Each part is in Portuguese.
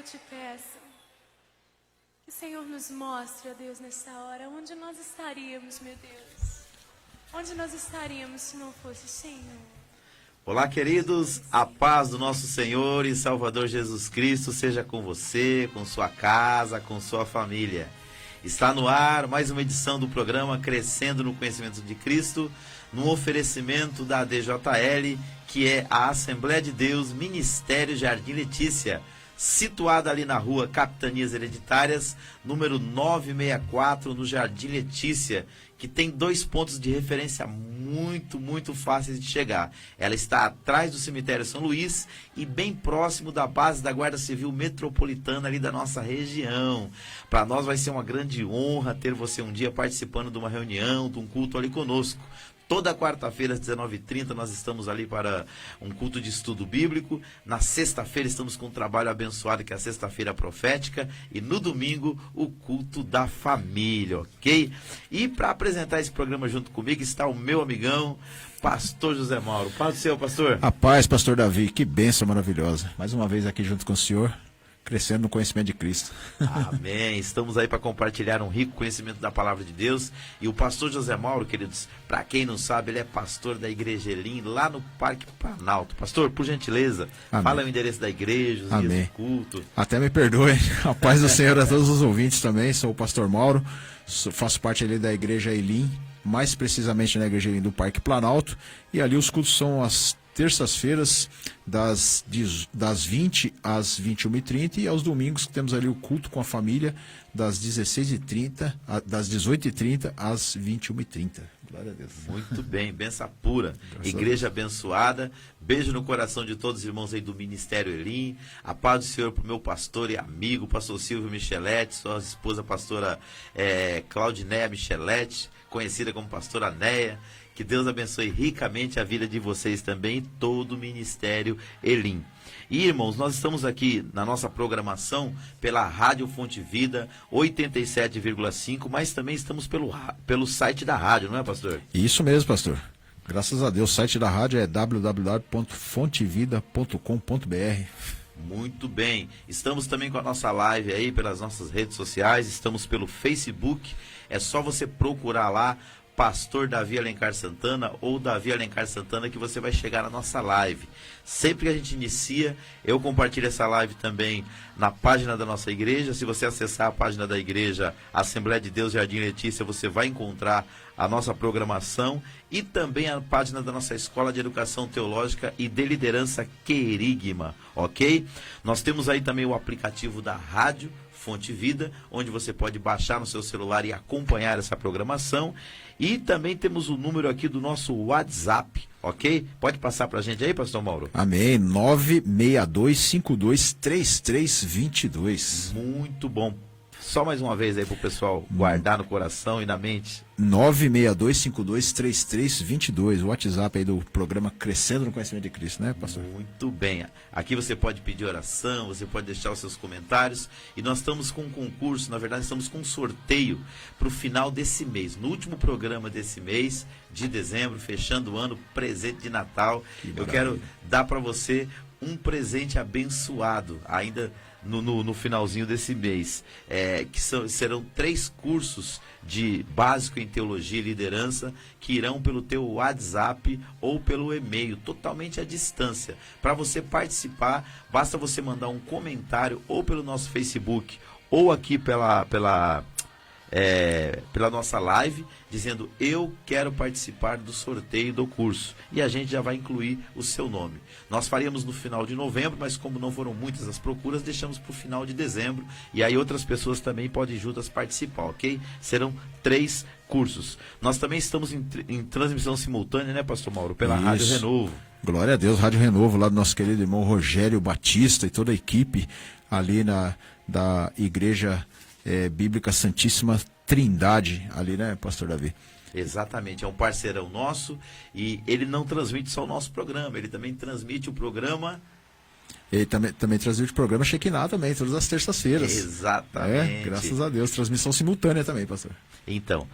te peço que o Senhor nos mostre, ó Deus, nessa hora, onde nós estaríamos, meu Deus. Onde nós estaríamos se não fosse o Senhor. Olá, queridos, a paz do nosso Senhor e Salvador Jesus Cristo seja com você, com sua casa, com sua família. Está no ar mais uma edição do programa Crescendo no Conhecimento de Cristo, no oferecimento da ADJL, que é a Assembleia de Deus Ministério Jardim Letícia, situada ali na rua Capitanias Hereditárias, número 964, no Jardim Letícia, que tem 2 pontos de referência muito fáceis de chegar. Ela está atrás do cemitério São Luís e bem próximo da base da Guarda Civil Metropolitana ali da nossa região. Para nós vai ser uma grande honra ter você um dia participando de uma reunião, de um culto ali conosco. Toda quarta-feira às 19h30 nós estamos ali para um culto de estudo bíblico. Na sexta-feira estamos com um trabalho abençoado que é a sexta-feira profética. E no domingo o culto da família, ok? E para apresentar esse programa junto comigo está o meu amigão, pastor José Mauro. Paz do Senhor, pastor. A paz, pastor Davi, que bênção maravilhosa. Mais uma vez aqui junto com o senhor, crescendo no conhecimento de Cristo. Amém. Estamos aí para compartilhar um rico conhecimento da palavra de Deus. E o pastor José Mauro, queridos, para quem não sabe, ele é pastor da Igreja Elim, lá no Parque Planalto. Pastor, por gentileza, Amém. Fala o endereço da igreja, os Amém. dias do culto. Até me perdoem. A paz do Senhor a todos os ouvintes também. Sou o pastor Mauro, faço parte ali da Igreja Elim, mais precisamente na Igreja Elim do Parque Planalto. E ali os cultos são as terças-feiras, das 20 às 21h30, e aos domingos temos ali o culto com a família, das 16h30, das 18h30 às 21h30. Glória a Deus. Muito bem, benção pura. Igreja abençoada. Beijo no coração de todos os irmãos aí do Ministério Elim. A paz do Senhor para o meu pastor e amigo, pastor Silvio Michelete, sua esposa pastora Claudinéia Michelete, conhecida como pastora Néia. Que Deus abençoe ricamente a vida de vocês também e todo o Ministério Elim. E, irmãos, nós estamos aqui na nossa programação pela Rádio Fonte Vida 87,5, mas também estamos pelo site da rádio, não é, pastor? Isso mesmo, pastor. Graças a Deus, o site da rádio é www.fontevida.com.br. Muito bem. Estamos também com a nossa live aí pelas nossas redes sociais, estamos pelo Facebook, é só você procurar lá Pastor Davi Alencar Santana ou Davi Alencar Santana que você vai chegar na nossa live. Sempre que a gente inicia, eu compartilho essa live também na página da nossa igreja. Se você acessar a página da igreja Assembleia de Deus Jardim Letícia, você vai encontrar a nossa programação e também a página da nossa Escola de Educação Teológica e de Liderança Querigma, ok? Nós temos aí também o aplicativo da Rádio Fonte Vida, onde você pode baixar no seu celular e acompanhar essa programação. E também temos o número aqui do nosso WhatsApp, ok? Pode passar para a gente aí, pastor Mauro? Amém. 962523322. Muito bom. Só mais uma vez aí para o pessoal guardar no coração e na mente. 962523322, o WhatsApp aí do programa Crescendo no Conhecimento de Cristo, né, pastor? Muito bem. Aqui você pode pedir oração, você pode deixar os seus comentários. E nós estamos com um concurso, na verdade estamos com um sorteio para o final desse mês. No último programa desse mês, de dezembro, fechando o ano, presente de Natal. Eu quero dar para você um presente abençoado, ainda no finalzinho desse mês, serão 3 cursos de básico em teologia e liderança que irão pelo teu WhatsApp ou pelo e-mail, totalmente à distância. Para você participar, basta você mandar um comentário ou pelo nosso Facebook ou aqui pela nossa live, dizendo: eu quero participar do sorteio do curso, e a gente já vai incluir o seu nome. Nós faríamos no final de novembro, mas como não foram muitas as procuras, deixamos para o final de dezembro, e aí outras pessoas também podem juntas participar, ok? Serão 3 cursos. Nós também estamos em transmissão simultânea, né, pastor Mauro? Pela Isso. Rádio Renovo. Glória a Deus, Rádio Renovo, lá do nosso querido irmão Rogério Batista e toda a equipe ali da Igreja Bíblica Santíssima Trindade, ali, né, pastor Davi? Exatamente, é um parceirão nosso, e ele não transmite só o nosso programa, ele também transmite o programa... Ele também transmite o programa Shekinah também, todas as terças-feiras. Exatamente. Graças a Deus, transmissão simultânea também, pastor. Então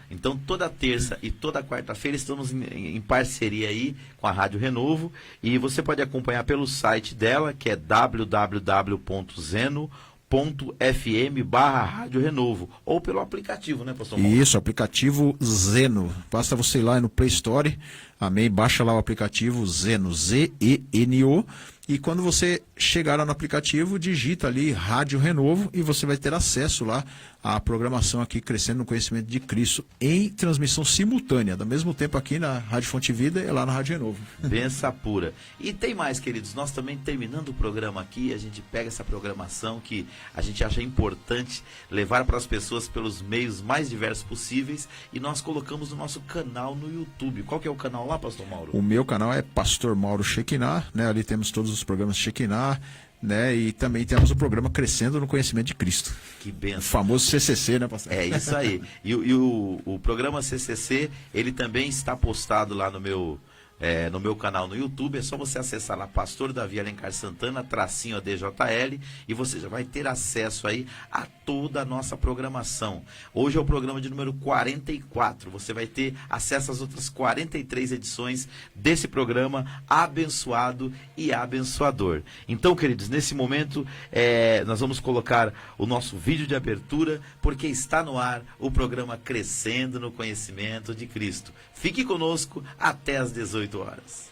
toda terça e toda quarta-feira estamos em parceria aí com a Rádio Renovo, e você pode acompanhar pelo site dela, que é www.zeno.com.br. Rádio Renovo, ou pelo aplicativo, né, pastor Mauro? Isso, aplicativo Zeno. Basta você ir lá no Play Store, amém? Baixa lá o aplicativo Zeno, Zeno. E quando você chegar lá no aplicativo, digita ali Rádio Renovo e você vai ter acesso lá à programação aqui Crescendo no Conhecimento de Cristo em transmissão simultânea, do mesmo tempo aqui na Rádio Fonte Vida e lá na Rádio Renovo. Benção pura. E tem mais, queridos, nós também terminando o programa aqui, a gente pega essa programação que a gente acha importante levar para as pessoas pelos meios mais diversos possíveis e nós colocamos no nosso canal no YouTube. Qual que é o canal lá, pastor Mauro? O meu canal é Pastor Mauro Shekinah, né? Ali temos todos os programas Shekinah, né? E também temos o programa Crescendo no Conhecimento de Cristo. Que benção. O famoso CCC, né, pastor? É isso aí. E o programa CCC, ele também está postado lá no meu canal no YouTube. É só você acessar lá Pastor Davi Alencar Santana, tracinho ADJL, e você já vai ter acesso aí a toda a nossa programação. Hoje é o programa de número 44. Você vai ter acesso às outras 43 edições desse programa abençoado e abençoador. Então, queridos, nesse momento nós vamos colocar o nosso vídeo de abertura, porque está no ar o programa Crescendo no Conhecimento de Cristo. Fique conosco até às 18 horas.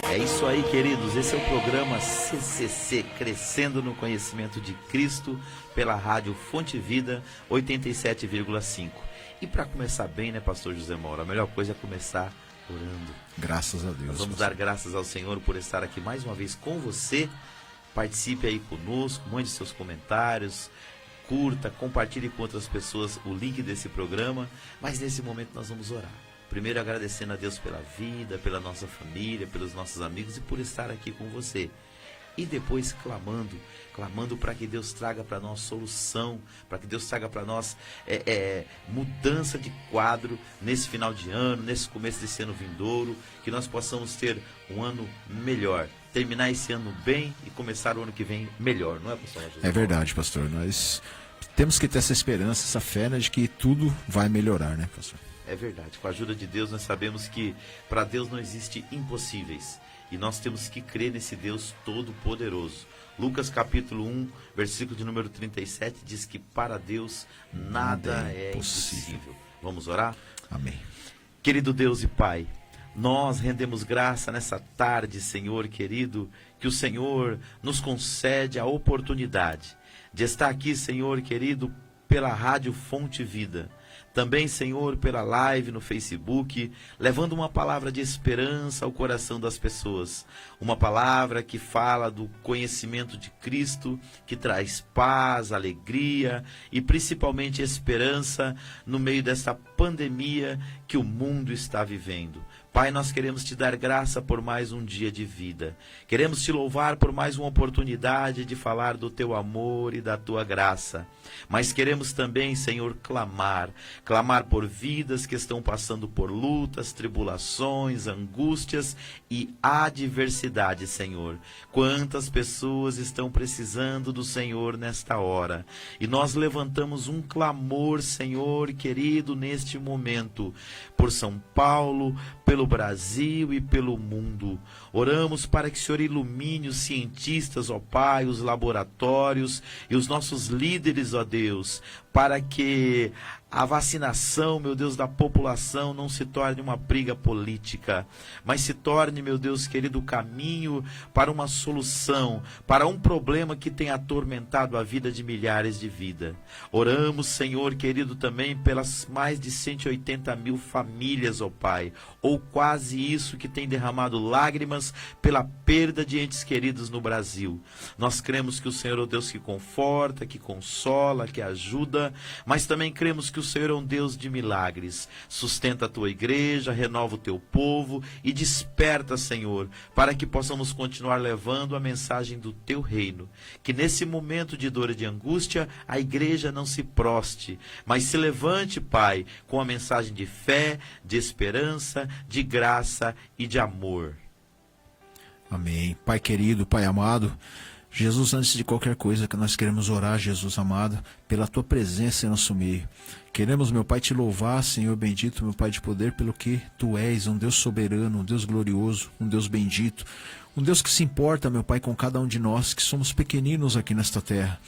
É isso aí, queridos. Esse é o programa CCC, Crescendo no Conhecimento de Cristo, pela Rádio Fonte Vida 87,5. E para começar bem, né, pastor José Mauro, a melhor coisa é começar orando. Graças a Deus. Nós vamos dar graças ao Senhor por estar aqui mais uma vez com você. Participe aí conosco, mande seus comentários, curta, compartilhe com outras pessoas o link desse programa. Mas nesse momento nós vamos orar. Primeiro agradecendo a Deus pela vida, pela nossa família, pelos nossos amigos e por estar aqui com você. E depois clamando para que Deus traga para nós solução, para que Deus traga para nós mudança de quadro nesse final de ano, nesse começo desse ano vindouro, que nós possamos ter um ano melhor, terminar esse ano bem e começar o ano que vem melhor, não é, pastor? É verdade, pastor. Nós temos que ter essa esperança, essa fé, né, de que tudo vai melhorar, né, pastor? É verdade, com a ajuda de Deus nós sabemos que para Deus não existe impossíveis e nós temos que crer nesse Deus todo-poderoso. Lucas capítulo 1, versículo de número 37 diz que para Deus nada é impossível. Vamos orar? Amém. Querido Deus e Pai, nós rendemos graça nessa tarde, Senhor querido, que o Senhor nos concede a oportunidade de estar aqui, Senhor querido, pela Rádio Fonte Vida, Também, Senhor, pela live no Facebook, levando uma palavra de esperança ao coração das pessoas. Uma palavra que fala do conhecimento de Cristo, que traz paz, alegria e principalmente esperança no meio dessa pandemia que o mundo está vivendo. Pai, nós queremos te dar graça por mais um dia de vida. Queremos te louvar por mais uma oportunidade de falar do teu amor e da tua graça. Mas queremos também, Senhor, clamar por vidas que estão passando por lutas, tribulações, angústias e adversidade, Senhor. Quantas pessoas estão precisando do Senhor nesta hora. E nós levantamos um clamor, Senhor querido, neste momento, por São Paulo, pelo Brasil e pelo mundo. Oramos para que o Senhor ilumine os cientistas, ó Pai, os laboratórios e os nossos líderes, ó Deus, para que a vacinação, meu Deus, da população não se torne uma briga política, mas se torne, meu Deus querido, o caminho para uma solução, para um problema que tem atormentado a vida de milhares de vidas. Oramos, Senhor querido, também pelas mais de 180 mil famílias, ó Pai, ou quase isso, que tem derramado lágrimas pela perda de entes queridos no Brasil. Nós cremos que o Senhor é o Deus que conforta, que consola, que ajuda, mas também cremos que o Senhor é um Deus de milagres. Sustenta a tua igreja, renova o teu povo e desperta, Senhor, para que possamos continuar levando a mensagem do teu reino. Que nesse momento de dor e de angústia, a igreja não se proste, mas se levante, Pai, com a mensagem de fé, de esperança, de graça e de amor. Amém. Pai querido, Pai amado, Jesus, antes de qualquer coisa que nós queremos orar, Jesus amado, pela tua presença em nosso meio. Queremos, meu Pai, te louvar, Senhor bendito, meu Pai de poder, pelo que tu és, um Deus soberano, um Deus glorioso, um Deus bendito, um Deus que se importa, meu Pai, com cada um de nós, que somos pequeninos aqui nesta terra.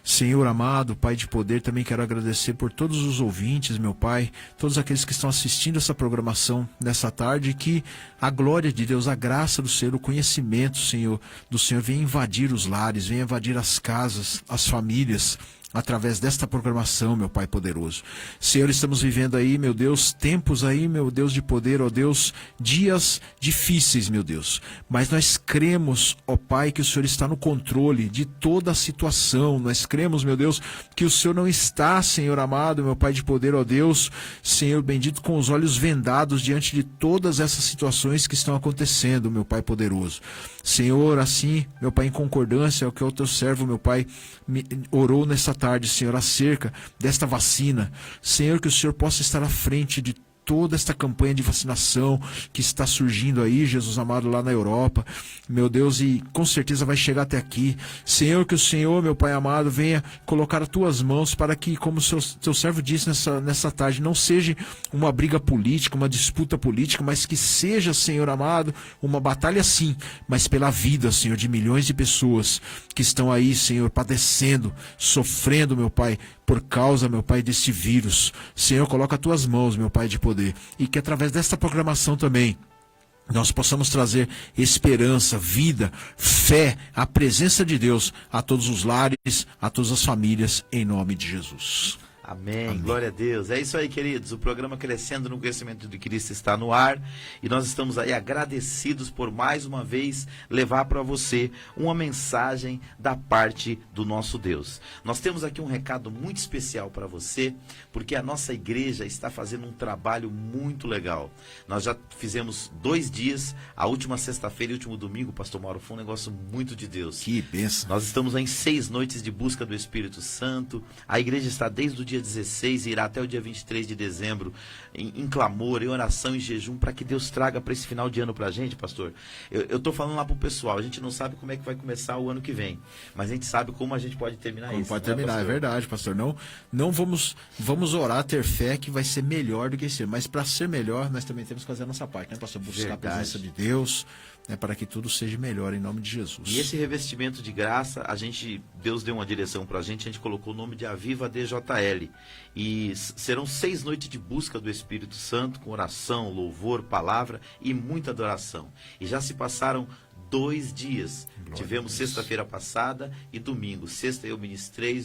Senhor amado, Pai de poder, também quero agradecer por todos os ouvintes, meu Pai, todos aqueles que estão assistindo essa programação nessa tarde, que a glória de Deus, a graça do Senhor, o conhecimento, Senhor, do Senhor venha invadir os lares, venha invadir as casas, as famílias, através desta programação, meu Pai poderoso. Senhor, estamos vivendo aí, meu Deus, tempos aí, meu Deus de poder, ó Deus, dias difíceis, meu Deus. Mas nós cremos, ó Pai, que o Senhor está no controle de toda a situação. Nós cremos, meu Deus, que o Senhor não está, Senhor amado, meu Pai de poder, ó Deus, Senhor bendito, com os olhos vendados diante de todas essas situações que estão acontecendo, meu Pai poderoso. Senhor, assim, meu Pai, em concordância ao que o teu servo, meu Pai, me orou nessa tarde, Senhor, acerca desta vacina. Senhor, que o Senhor possa estar à frente de toda esta campanha de vacinação que está surgindo aí, Jesus amado, lá na Europa, meu Deus, e com certeza vai chegar até aqui. Senhor, que o Senhor, meu Pai amado, venha colocar as tuas mãos para que, como o teu servo disse nessa tarde, não seja uma briga política, uma disputa política, mas que seja, Senhor amado, uma batalha sim, mas pela vida, Senhor, de milhões de pessoas que estão aí, Senhor, padecendo, sofrendo, meu Pai, por causa, meu Pai, desse vírus. Senhor, coloca as tuas mãos, meu Pai de poder, e que através desta programação também nós possamos trazer esperança, vida, fé, a presença de Deus a todos os lares, a todas as famílias, em nome de Jesus. Amém. Amém. Glória a Deus. É isso aí, queridos. O programa Crescendo no Conhecimento de Cristo está no ar e nós estamos aí agradecidos por mais uma vez levar para você uma mensagem da parte do nosso Deus. Nós temos aqui um recado muito especial para você, porque a nossa igreja está fazendo um trabalho muito legal. Nós já fizemos 2 dias, a última sexta-feira e o último domingo, Pastor Mauro, foi um negócio muito de Deus. Que bênção. Nós estamos em 6 noites de busca do Espírito Santo. A igreja está desde o dia 16 e irá até o dia 23 de dezembro em clamor, em oração e jejum, para que Deus traga para esse final de ano para a gente, pastor. Eu estou falando lá para o pessoal, a gente não sabe como é que vai começar o ano que vem, mas a gente sabe como a gente pode terminar isso. Pode terminar, é verdade, pastor. Não vamos orar, ter fé que vai ser melhor do que esse ano, mas para ser melhor, nós também temos que fazer a nossa parte, né, pastor? Buscar a presença de Deus, né, para que tudo seja melhor, em nome de Jesus. E esse revestimento de graça, Deus deu uma direção para a gente colocou o nome de Aviva DJL. E serão 6 noites de busca do Espírito Santo, com oração, louvor, palavra e muita adoração. E já se passaram 2 dias. Tivemos sexta-feira passada e domingo. Sexta eu ministrei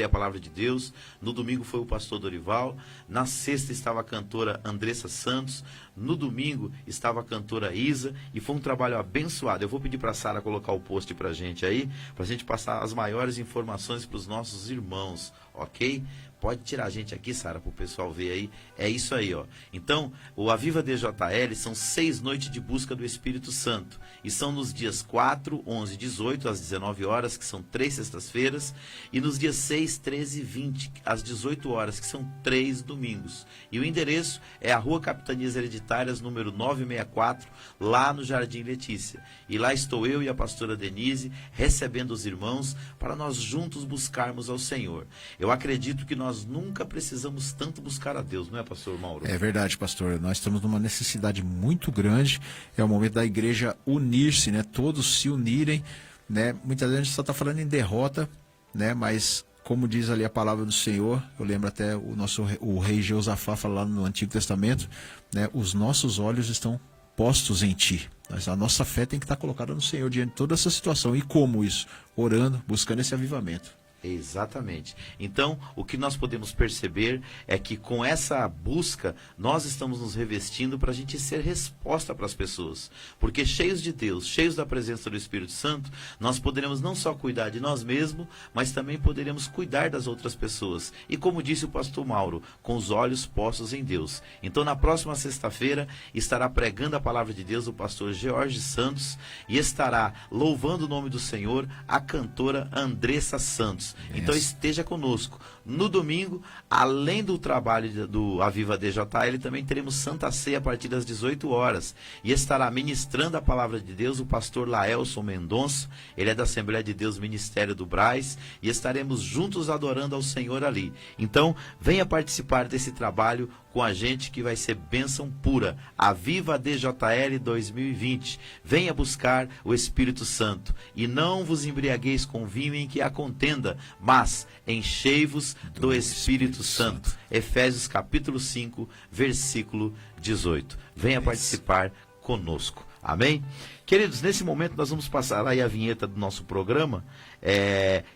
a palavra de Deus. No domingo foi o pastor Dorival. Na sexta estava a cantora Andressa Santos. No domingo estava a cantora Isa. E foi um trabalho abençoado. Eu vou pedir para a Sara colocar o post para a gente aí, para a gente passar as maiores informações para os nossos irmãos, ok? Pode tirar a gente aqui, Sara, para o pessoal ver aí. É isso aí, ó. Então, o Aviva DJL são 6 noites de busca do Espírito Santo. E são nos dias 4, 11 e 18, às 19 horas, que são 3 sextas-feiras. E nos dias 6, 13 e 20, às 18 horas, que são 3 domingos. E o endereço é a Rua Capitanias Hereditárias, número 964, lá no Jardim Letícia. E lá estou eu e a pastora Denise, recebendo os irmãos, para nós juntos buscarmos ao Senhor. Eu acredito que nós nunca precisamos tanto buscar a Deus, não é, pastor Mauro? É verdade, pastor. Nós estamos numa necessidade muito grande. É o momento da igreja unir-se, né? Todos se unirem, né? Muitas vezes a gente só está falando em derrota, né? Mas como diz ali a palavra do Senhor, eu lembro até o rei Jeosafá falando no Antigo Testamento, né? Os nossos olhos estão postos em ti. Mas a nossa fé tem que estar colocada no Senhor diante de toda essa situação. E como isso? Orando, buscando esse avivamento. Exatamente. Então, o que nós podemos perceber é que com essa busca, nós estamos nos revestindo para a gente ser resposta para as pessoas. Porque cheios de Deus, cheios da presença do Espírito Santo, nós poderemos não só cuidar de nós mesmos, mas também poderemos cuidar das outras pessoas. E como disse o pastor Mauro, com os olhos postos em Deus. Então, na próxima sexta-feira, estará pregando a palavra de Deus o pastor George Santos e estará louvando o nome do Senhor a cantora Andressa Santos. Então esteja conosco. No domingo, além do trabalho do Aviva DJL, também teremos Santa Ceia a partir das 18 horas. E estará ministrando a palavra de Deus o pastor Laelson Mendonça. Ele é da Assembleia de Deus Ministério do Brás. E estaremos juntos adorando ao Senhor ali. Então, venha participar desse trabalho com a gente, que vai ser bênção pura. Aviva DJL 2020. Venha buscar o Espírito Santo. E não vos embriagueis com vinho em que há contenda, mas enchei-vos do Espírito Santo. Efésios capítulo 5, versículo 18. Venha participar conosco. Amém? Queridos, nesse momento nós vamos passar aí a vinheta do nosso programa,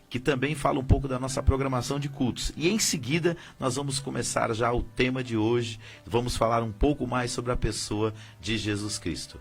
que também fala um pouco da nossa programação de cultos. E em seguida nós vamos começar já o tema de hoje. Vamos falar um pouco mais sobre a pessoa de Jesus Cristo.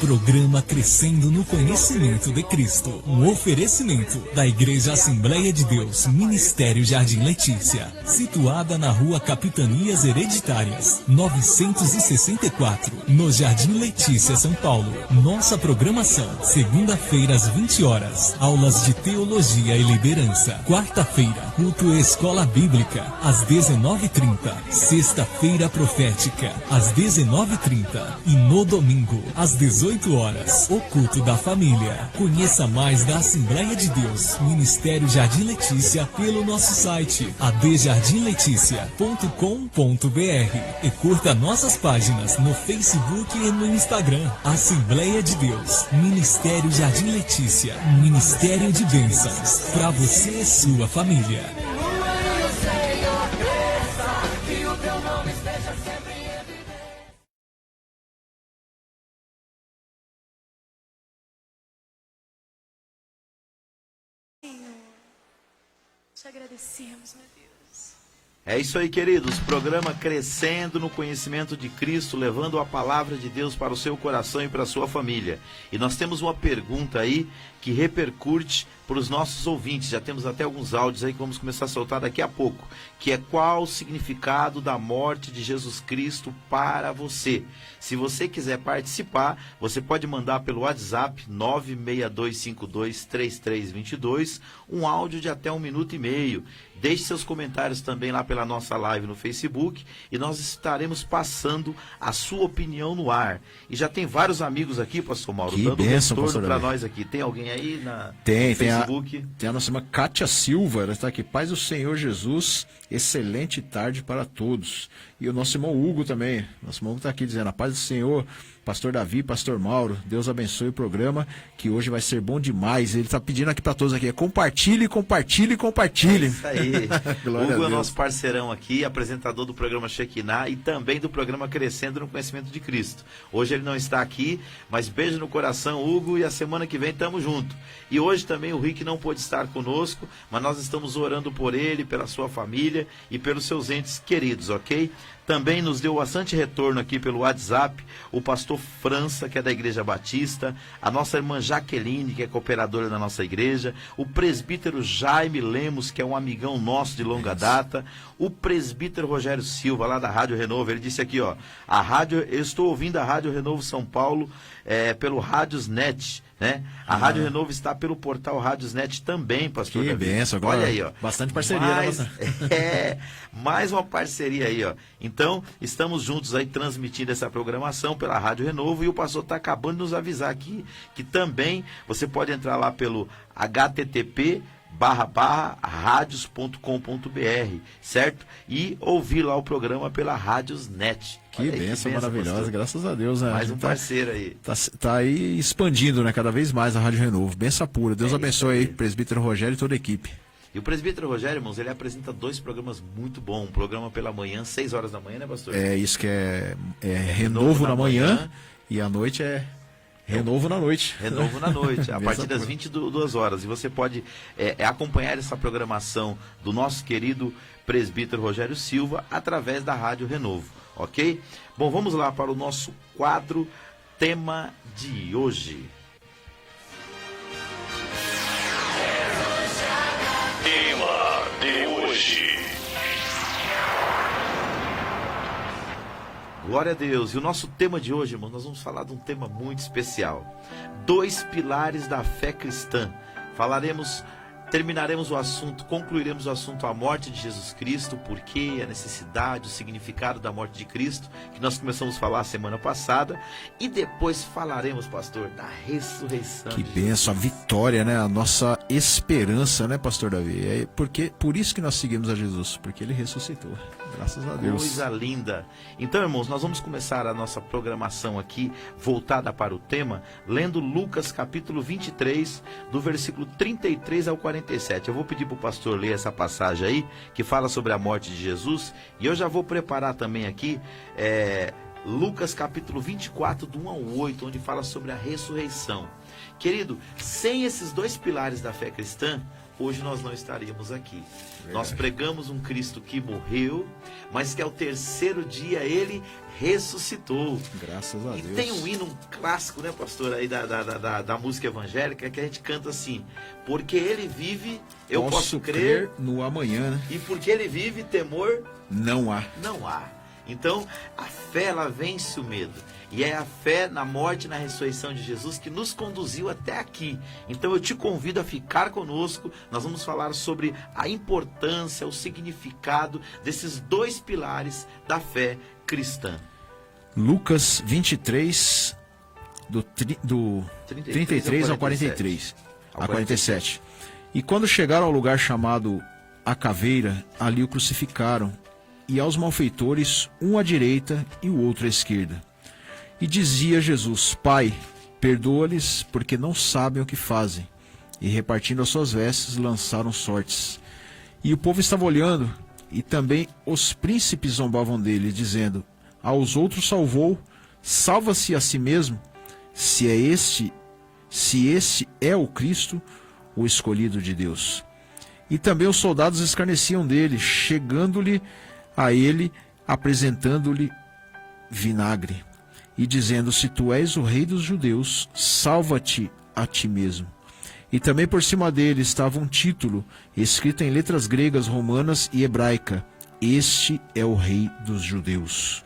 Programa Crescendo no Conhecimento de Cristo. Um oferecimento da Igreja Assembleia de Deus, Ministério Jardim Letícia. Situada na Rua Capitanias Hereditárias, 964, no Jardim Letícia, São Paulo. Nossa programação: segunda-feira às 20 horas, aulas de Teologia e Liderança. Quarta-feira, culto Escola Bíblica, às 19h30. Sexta-feira profética, às 19h30. E no domingo, às 18 horas, o culto da família. Conheça mais da Assembleia de Deus, Ministério Jardim Letícia, pelo nosso site adjardimleticia.com.br e curta nossas páginas no Facebook e no Instagram. Assembleia de Deus, Ministério Jardim Letícia, Ministério de Bênçãos para você e sua família. Te agradecemos, meu Deus. É isso aí, queridos. Programa Crescendo no Conhecimento de Cristo, levando a palavra de Deus para o seu coração e para a sua família. E nós temos uma pergunta aí que repercute para os nossos ouvintes. Já temos até alguns áudios aí que vamos começar a soltar daqui a pouco, que é qual o significado da morte de Jesus Cristo para você. Se você quiser participar, você pode mandar pelo WhatsApp 962523322 um áudio de até 1 minuto e meio. Deixe seus comentários também lá pela nossa live no Facebook e nós estaremos passando a sua opinião no ar. E já tem vários amigos aqui, pastor Mauro, Que dando bênção, retorno para pastor nós aqui. Tem alguém aí no Tem Facebook? tem a nossa irmã Kátia Silva, ela está aqui. Paz do Senhor Jesus, excelente tarde para todos. E o nosso irmão Hugo também. Nosso irmão Hugo está aqui dizendo: a paz do Senhor, pastor Davi, pastor Mauro, Deus abençoe o programa, que hoje vai ser bom demais. Ele está pedindo aqui para todos aqui: compartilhe, compartilhe, compartilhe. É isso aí. Glória Hugo a é Deus. nosso parceirão aqui, apresentador do programa Shekinah e também do programa Crescendo no Conhecimento de Cristo. Hoje ele não está aqui, mas beijo no coração, Hugo, e a semana que vem estamos juntos. E hoje também o Rick não pôde estar conosco, mas nós estamos orando por ele, pela sua família e pelos seus entes queridos, ok? Também nos deu bastante retorno aqui pelo WhatsApp o pastor França, que é da Igreja Batista, a nossa irmã Jaqueline, que é cooperadora da nossa igreja, o presbítero Jaime Lemos, que é um amigão nosso de longa data, o presbítero Rogério Silva, lá da Rádio Renovo. Ele disse aqui, ó, eu estou ouvindo a Rádio Renovo São Paulo pelo Rádiosnet, né? A Rádio Renovo está pelo portal Rádiosnet também, pastor Que Davi. benção, agora. Olha aí, ó. Bastante parceria, né, pastor? Mais uma parceria aí, ó. Então, estamos juntos aí transmitindo essa programação pela Rádio Renovo e o pastor está acabando de nos avisar aqui que também você pode entrar lá pelo http://radios.com.br, certo? E ouvir lá o programa pela Rádiosnet. Que bênção maravilhosa, pastor. graças a Deus, né? Mais um parceiro aí. Tá aí expandindo, né, cada vez mais a Rádio Renovo. Benção pura. Deus abençoe aí, presbítero Rogério e toda a equipe. E o presbítero Rogério, irmãos, ele apresenta 2 programas muito bons. Um programa pela manhã, 6 horas da manhã, né, pastor? É isso que é Renovo na manhã e à noite é Renovo na noite. Renovo na noite, a partir das pura. 22 horas. E você pode acompanhar essa programação do nosso querido presbítero Rogério Silva através da Rádio Renovo, ok? Bom, vamos lá para o nosso quadro Tema de hoje. Tema de hoje. Glória a Deus. E o nosso tema de hoje, irmão, nós vamos falar de um tema muito especial. 2 pilares da fé cristã. Terminaremos o assunto, concluiremos o assunto a morte de Jesus Cristo, o porquê, a necessidade, o significado da morte de Cristo, que nós começamos a falar semana passada, e depois falaremos, pastor, da ressurreição. Que de benção, a vitória, né? A nossa esperança, né, pastor Davi? Por isso que nós seguimos a Jesus, porque ele ressuscitou. Graças a Deus. Coisa linda. Então, irmãos, nós vamos começar a nossa programação aqui, voltada para o tema, lendo Lucas capítulo 23, do versículo 33 ao 47. Eu vou pedir para o pastor ler essa passagem aí, que fala sobre a morte de Jesus, e eu já vou preparar também aqui Lucas capítulo 24, do 1 ao 8, onde fala sobre a ressurreição. Querido, sem esses 2 pilares da fé cristã, hoje nós não estaríamos aqui. Nós pregamos um Cristo que morreu, mas que ao 3º dia ele ressuscitou. Graças a E Deus. tem um hino, um clássico, né, pastor, aí da música evangélica, que a gente canta assim: porque ele vive, eu posso crer, no amanhã, né? e porque ele vive, temor Não há. não há. Então, a fé, ela vence o medo. E é a fé na morte e na ressurreição de Jesus que nos conduziu até aqui. Então, eu te convido a ficar conosco. Nós vamos falar sobre a importância, o significado desses 2 pilares da fé cristã. Lucas 23, do 33 ao 43. A 47. E quando chegaram ao lugar chamado A Caveira, ali o crucificaram, e aos malfeitores, um à direita e o outro à esquerda. E dizia Jesus: Pai, perdoa-lhes, porque não sabem o que fazem. E repartindo as suas vestes, lançaram sortes. E o povo estava olhando, e também os príncipes zombavam dele, dizendo: aos outros salvou, salva-se a si mesmo, se este é o Cristo, o escolhido de Deus. E também os soldados escarneciam dele, chegando-lhe a ele, apresentando-lhe vinagre, e dizendo: se tu és o rei dos judeus, salva-te a ti mesmo. E também por cima dele estava um título, escrito em letras gregas, romanas e hebraica: Este é o Rei dos Judeus.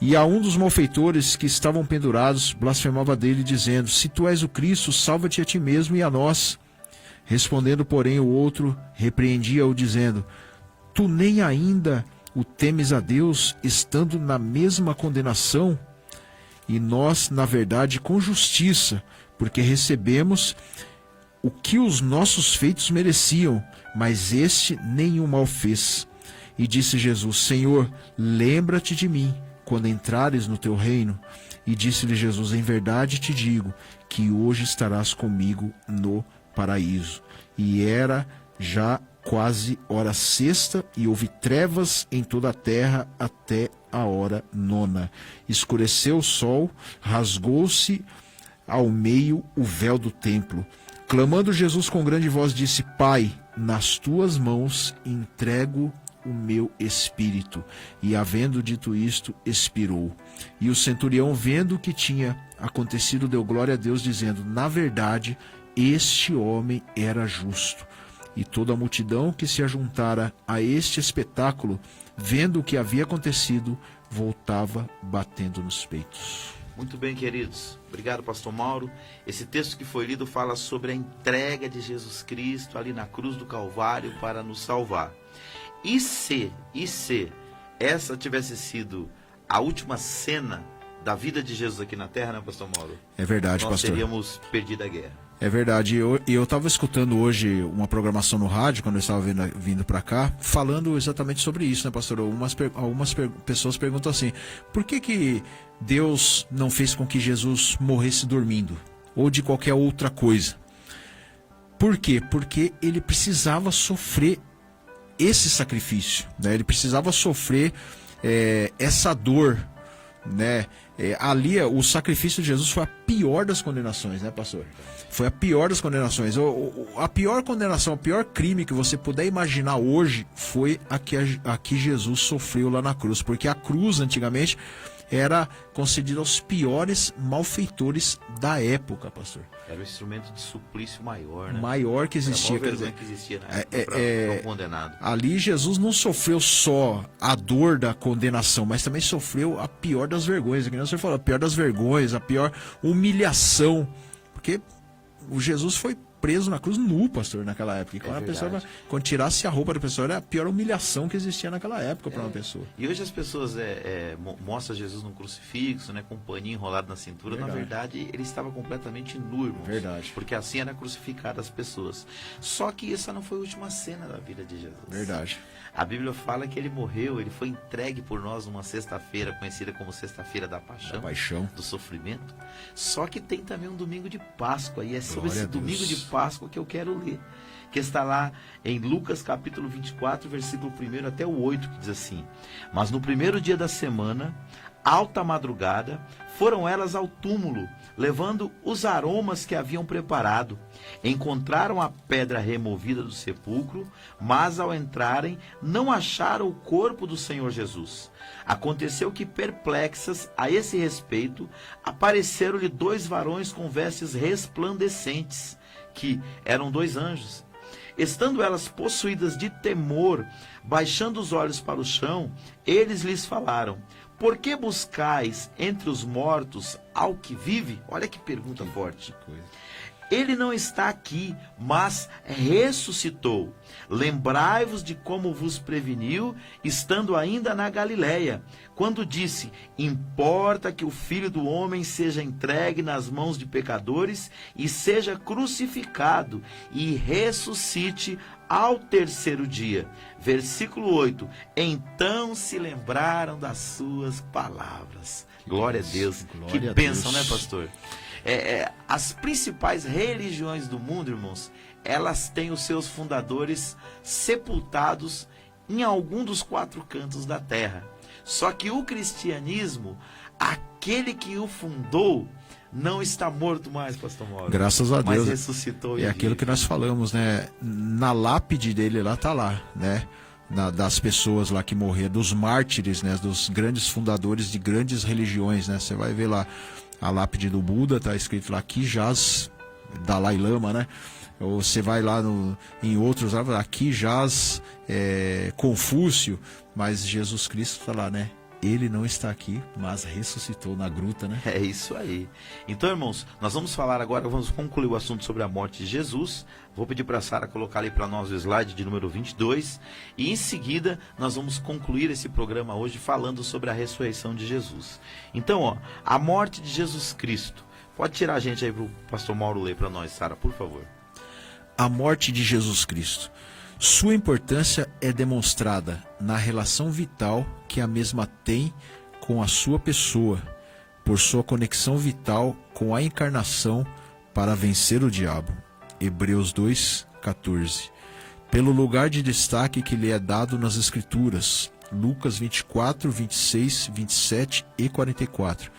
E a um dos malfeitores que estavam pendurados blasfemava dele, dizendo: Se tu és o Cristo, salva-te a ti mesmo e a nós. Respondendo, porém, o outro repreendia-o, dizendo: Tu nem ainda o temes a Deus, estando na mesma condenação? E nós, na verdade, com justiça, porque recebemos o que os nossos feitos mereciam, mas este nenhum mal fez. E disse Jesus: Senhor, lembra-te de mim quando entrares no teu reino. E disse-lhe Jesus: Em verdade te digo que hoje estarás comigo no paraíso. E era já quase hora sexta, e houve trevas em toda a terra até a hora nona. Escureceu o sol, rasgou-se ao meio o véu do templo. Clamando Jesus com grande voz, disse: Pai, nas tuas mãos entrego o meu espírito. E havendo dito isto, expirou. E o centurião, vendo o que tinha acontecido, deu glória a Deus, dizendo: Na verdade, este homem era justo. E toda a multidão que se ajuntara a este espetáculo, vendo o que havia acontecido, voltava batendo nos peitos. Muito bem, queridos. Obrigado, pastor Mauro. Esse texto que foi lido fala sobre a entrega de Jesus Cristo ali na cruz do Calvário para nos salvar. E se essa tivesse sido a última cena da vida de Jesus aqui na Terra, né, pastor Mauro? É verdade, nós pastor. teríamos perdido a guerra. É verdade. Eu estava escutando hoje uma programação no rádio, quando eu estava vindo para cá, falando exatamente sobre isso, né, pastor? Algumas pessoas perguntam assim: por que Deus não fez com que Jesus morresse dormindo? Ou de qualquer outra coisa? Por quê? Porque ele precisava sofrer esse sacrifício, né? Ele precisava sofrer essa dor, né? Ali o sacrifício de Jesus foi a pior das condenações, né, pastor? Foi a pior das condenações. A pior condenação, o pior crime que você puder imaginar hoje foi a que Jesus sofreu lá na cruz. Porque a cruz, antigamente, era concedida aos piores malfeitores da época, pastor. Era o instrumento de suplício maior, né? Maior que existia. Era a maior vergonha que existia na época para o condenado. Ali Jesus não sofreu só a dor da condenação, mas também sofreu a pior das vergonhas. Que você falou, a pior das vergonhas, a pior humilhação. Porque o Jesus foi preso na cruz nu, pastor, naquela época. E quando tirasse a roupa da pessoa, era a pior humilhação que existia naquela época para uma pessoa. E hoje as pessoas mostram Jesus num crucifixo, né, com um paninho enrolado na cintura. Verdade. Na verdade, ele estava completamente nu, irmãos. Verdade. Porque assim era crucificado as pessoas. Só que essa não foi a última cena da vida de Jesus. Verdade. A Bíblia fala que ele morreu, ele foi entregue por nós numa sexta-feira, conhecida como Sexta-feira da Paixão, do sofrimento. Só que tem também um domingo de Páscoa, e é sobre esse domingo de Páscoa que eu quero ler, que está lá em Lucas capítulo 24, versículo 1 até o 8, que diz assim: Mas no primeiro dia da semana, alta madrugada, foram elas ao túmulo, levando os aromas que haviam preparado. Encontraram a pedra removida do sepulcro, mas ao entrarem não acharam o corpo do Senhor Jesus. Aconteceu que, perplexas a esse respeito, apareceram-lhe 2 varões com vestes resplandecentes, que eram 2 anjos. Estando elas possuídas de temor, baixando os olhos para o chão, eles lhes falaram: Por que buscais entre os mortos ao que vive? Olha que pergunta forte. Ele não está aqui, mas ressuscitou. Lembrai-vos de como vos preveniu, estando ainda na Galiléia, quando disse: Importa que o Filho do Homem seja entregue nas mãos de pecadores e seja crucificado e ressuscite ao 3º dia. Versículo 8. Então se lembraram das suas palavras. Glória a Deus. Que bênção, né, pastor? As principais religiões do mundo, irmãos, elas têm os seus fundadores sepultados em algum dos 4 cantos da terra. Só que o cristianismo, aquele que o fundou, não está morto mais, pastor Mauro. Graças a Deus. Mas ressuscitou. É aquilo que nós falamos, né? Na lápide dele lá tá lá, né? Das pessoas lá que morreram, dos mártires, né? Dos grandes fundadores de grandes religiões, né? Você vai ver lá a lápide do Buda, tá escrito lá: aqui jaz Dalai Lama, né? Ou você vai lá em outros, aqui jaz Confúcio, mas Jesus Cristo está lá, né? Ele não está aqui, mas ressuscitou na gruta, né? É isso aí. Então, irmãos, nós vamos falar agora, vamos concluir o assunto sobre a morte de Jesus. Vou pedir para a Sara colocar ali para nós o slide de número 22. E em seguida, nós vamos concluir esse programa hoje falando sobre a ressurreição de Jesus. Então, ó, a morte de Jesus Cristo. Pode tirar a gente aí para o pastor Mauro ler para nós, Sara, por favor. A morte de Jesus Cristo. Sua importância é demonstrada na relação vital que a mesma tem com a sua pessoa, por sua conexão vital com a encarnação para vencer o diabo. Hebreus 2:14. Pelo lugar de destaque que lhe é dado nas Escrituras, Lucas 24, 26, 27 e 44,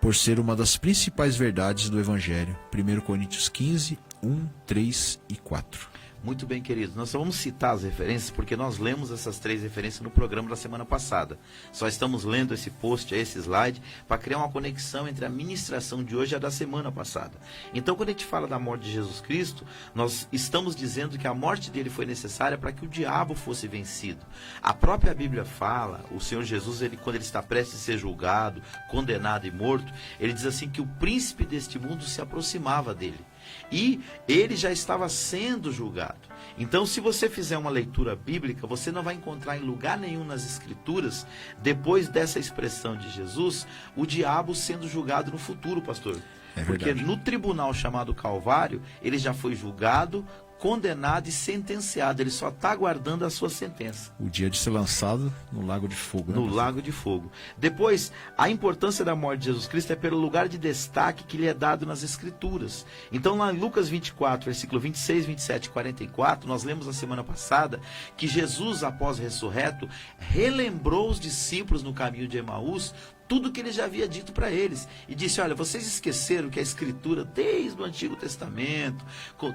por ser uma das principais verdades do Evangelho. 1 Coríntios 15, 1, 3 e 4. Muito bem, queridos. Nós só vamos citar as referências porque nós lemos essas 3 referências no programa da semana passada. Só estamos lendo esse post, esse slide, para criar uma conexão entre a ministração de hoje e a da semana passada. Então, quando a gente fala da morte de Jesus Cristo, nós estamos dizendo que a morte dele foi necessária para que o diabo fosse vencido. A própria Bíblia fala, o Senhor Jesus, quando ele está prestes a ser julgado, condenado e morto, ele diz assim que o príncipe deste mundo se aproximava dele. E ele já estava sendo julgado. Então, se você fizer uma leitura bíblica, você não vai encontrar em lugar nenhum nas Escrituras, depois dessa expressão de Jesus, o diabo sendo julgado no futuro, pastor. Porque no tribunal chamado Calvário, ele já foi julgado, condenado e sentenciado. Ele só está aguardando a sua sentença. O dia de ser lançado no lago de fogo. No lago de fogo. Depois, a importância da morte de Jesus Cristo é pelo lugar de destaque que lhe é dado nas Escrituras. Então, lá em Lucas 24, versículo 26, 27 e 44, nós lemos na semana passada que Jesus, após ressurreto, relembrou os discípulos no caminho de Emaús tudo que ele já havia dito para eles. E disse, olha, vocês esqueceram que a Escritura, desde o Antigo Testamento,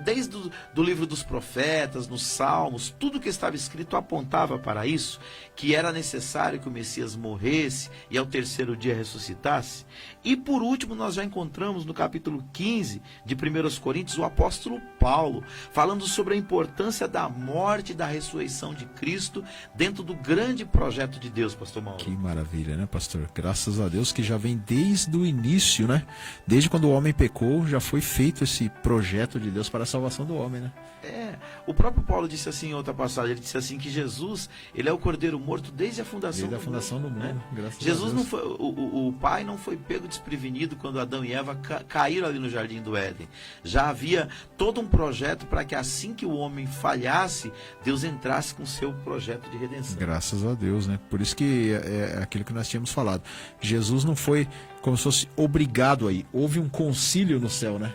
desde do livro dos profetas, nos Salmos, tudo que estava escrito apontava para isso, que era necessário que o Messias morresse e ao terceiro dia ressuscitasse. E por último, nós já encontramos no capítulo 15 de 1 Coríntios, o apóstolo Paulo, falando sobre a importância da morte e da ressurreição de Cristo dentro do grande projeto de Deus, pastor Mauro. Que maravilha, né, pastor? Graças a Deus que já vem desde o início, né? Desde quando o homem pecou, já foi feito esse projeto de Deus para a salvação do homem, né? O próprio Paulo disse assim em outra passagem, ele disse assim que Jesus, ele é o cordeiro morto desde a fundação do mundo. Né? Graças Jesus a Deus. não foi, o Pai não foi pego desprevenido quando Adão e Eva caíram ali no jardim do Éden. Já havia todo um projeto para que assim que o homem falhasse, Deus entrasse com o seu projeto de redenção. Graças a Deus, né? Por isso que é aquilo que nós tínhamos falado. Jesus não foi como se fosse obrigado aí. Houve um concílio no céu, né?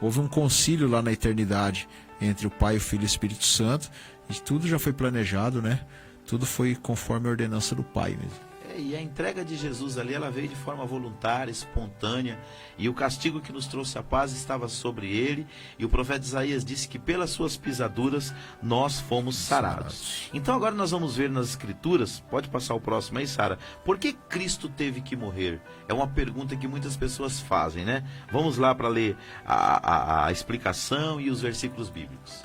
Houve um concílio lá na eternidade entre o Pai, o Filho e o Espírito Santo. E tudo já foi planejado, né? Tudo foi conforme a ordenança do Pai mesmo. E a entrega de Jesus ali, ela veio de forma voluntária, espontânea, e o castigo que nos trouxe a paz estava sobre ele, e o profeta Isaías disse que pelas suas pisaduras nós fomos sarados. Então agora nós vamos ver nas Escrituras, pode passar o próximo aí, Sara, por que Cristo teve que morrer? É uma pergunta que muitas pessoas fazem, né? Vamos lá para ler a explicação e os versículos bíblicos.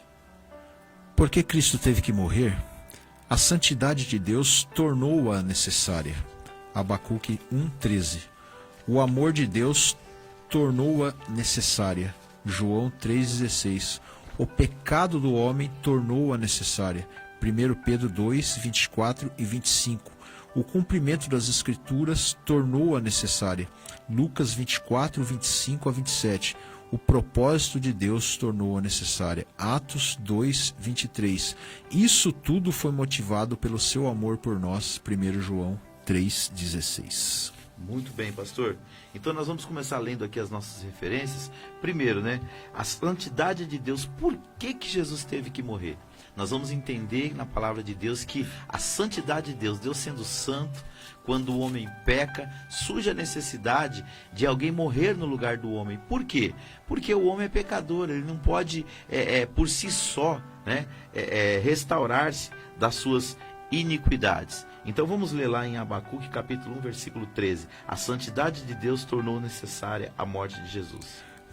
Por que Cristo teve que morrer? A santidade de Deus tornou-a necessária. Abacuque 1,13. O amor de Deus tornou-a necessária. João 3,16. O pecado do homem tornou-a necessária. 1 Pedro 2, 24 e 25. O cumprimento das Escrituras tornou-a necessária. Lucas 24, 25 a 27. O propósito de Deus tornou-a necessária. Atos 2, 23. Isso tudo foi motivado pelo seu amor por nós. 1 João 3, 16. Muito bem, pastor. Então nós vamos começar lendo aqui as nossas referências. Primeiro, né? A santidade de Deus. Por que Jesus teve que morrer? Nós vamos entender na palavra de Deus que a santidade de Deus, Deus sendo santo, quando o homem peca, surge a necessidade de alguém morrer no lugar do homem. Por quê? Porque o homem é pecador, ele não pode, por si só, né, restaurar-se das suas iniquidades. Então vamos ler lá em Abacuque capítulo 1, versículo 13. A santidade de Deus tornou necessária a morte de Jesus.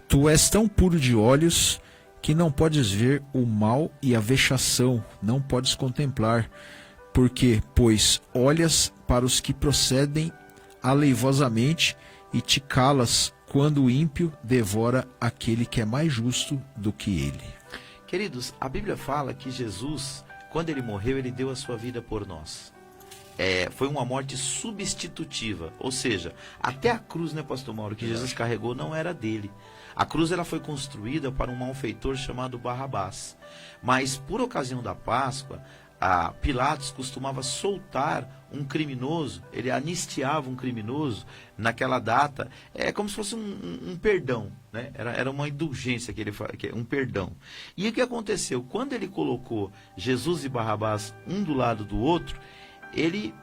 Tu és tão puro de olhos que não podes ver o mal e a vexação, não podes contemplar, porque, pois, olhas para os que procedem aleivosamente e te calas quando o ímpio devora aquele que é mais justo do que ele. Queridos, a Bíblia fala que Jesus, quando ele morreu, ele deu a sua vida por nós. Foi uma morte substitutiva, ou seja, até a cruz, né, pastor Mauro, que Jesus carregou não era dele. A cruz ela foi construída para um malfeitor chamado Barrabás. Mas por ocasião da Páscoa, Pilatos costumava soltar um criminoso, ele anistiava um criminoso naquela data, como se fosse um perdão, né? Era uma indulgência um perdão. E o que aconteceu? Quando ele colocou Jesus e Barrabás um do lado do outro, ele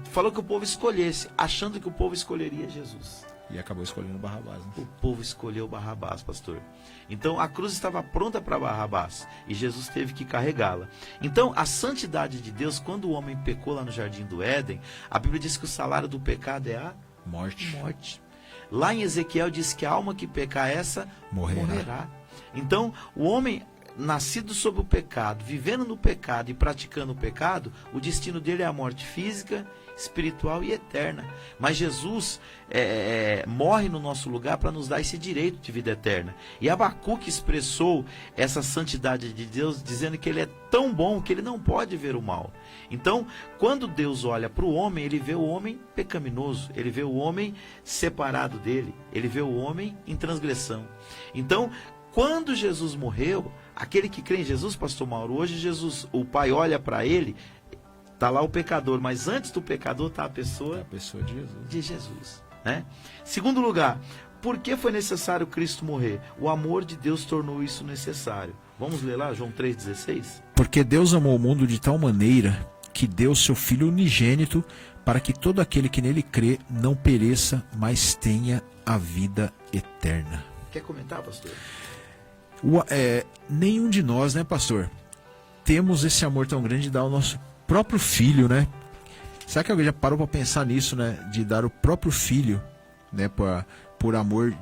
falou que o povo escolhesse, achando que o povo escolheria Jesus. E acabou escolhendo Barrabás, né? O povo escolheu Barrabás, pastor. Então a cruz estava pronta para Barrabás e Jesus teve que carregá-la. Então a santidade de Deus, quando o homem pecou lá no Jardim do Éden, a Bíblia diz que o salário do pecado é a morte. Lá em Ezequiel diz que a alma que pecar essa morrerá. Então o homem nascido sob o pecado, vivendo no pecado e praticando o pecado, o destino dele é a morte física, espiritual e eterna. Mas Jesus morre no nosso lugar para nos dar esse direito de vida eterna. E Abacuque expressou essa santidade de Deus, dizendo que ele é tão bom que ele não pode ver o mal. Então, quando Deus olha para o homem, ele vê o homem pecaminoso, ele vê o homem separado dele, ele vê o homem em transgressão. Então, quando Jesus morreu, aquele que crê em Jesus, pastor Mauro, hoje Jesus, o Pai olha para ele, está lá o pecador, mas antes do pecador está a pessoa de Jesus. Né? Segundo lugar, por que foi necessário Cristo morrer? O amor de Deus tornou isso necessário. Vamos ler lá, João 3,16? Porque Deus amou o mundo de tal maneira que deu seu Filho unigênito para que todo aquele que nele crê não pereça, mas tenha a vida eterna. Quer comentar, pastor? Nenhum de nós, né, pastor, temos esse amor tão grande de dar o nosso próprio filho, né? Será que alguém já parou para pensar nisso, né? De dar o próprio filho, né? Por amor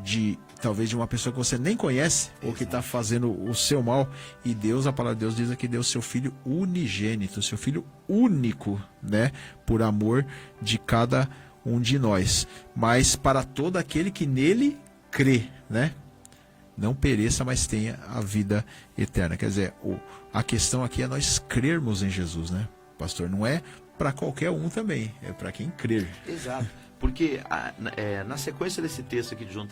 talvez de uma pessoa que você nem conhece, ou que está fazendo o seu mal. E Deus, a palavra de Deus diz que deu seu filho unigênito, seu filho único, né? Por amor de cada um de nós. Mas para todo aquele que nele crê, né? Não pereça, mas tenha a vida eterna. Quer dizer, a questão aqui é nós crermos em Jesus, né, pastor? Não é para qualquer um também, é para quem crer. Exato, porque na sequência desse texto aqui de João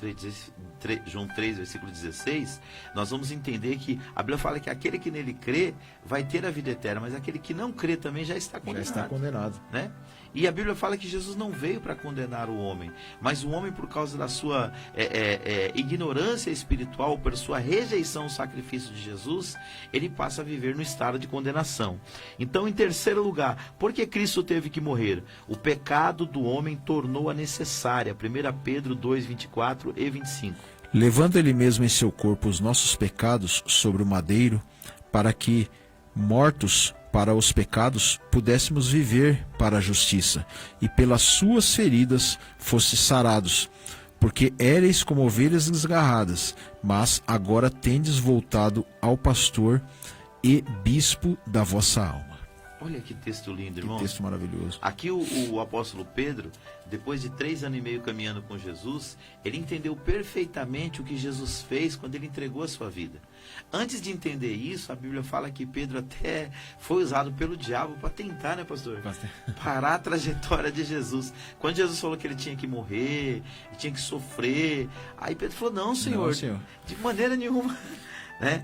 3, versículo 16, nós vamos entender que a Bíblia fala que aquele que nele crê vai ter a vida eterna, mas aquele que não crê também já está condenado. Já está condenado. Né? E a Bíblia fala que Jesus não veio para condenar o homem, mas o homem, por causa da sua ignorância espiritual, por sua rejeição ao sacrifício de Jesus, ele passa a viver no estado de condenação. Então, em terceiro lugar, por que Cristo teve que morrer? O pecado do homem tornou-a necessária. 1 Pedro 2, 24 e 25. Levando ele mesmo em seu corpo os nossos pecados sobre o madeiro, para que, mortos para os pecados, pudéssemos viver para a justiça, e pelas suas feridas fosse sarados, porque éreis como ovelhas desgarradas, mas agora tendes voltado ao pastor e bispo da vossa alma. Olha que texto lindo, irmão. Que texto maravilhoso. Aqui o apóstolo Pedro, depois de 3 anos e meio caminhando com Jesus, ele entendeu perfeitamente o que Jesus fez quando ele entregou a sua vida. Antes de entender isso, a Bíblia fala que Pedro até foi usado pelo diabo para tentar, né, pastor? Parar a trajetória de Jesus. Quando Jesus falou que ele tinha que morrer, tinha que sofrer, aí Pedro falou, não, Senhor. De maneira nenhuma, né?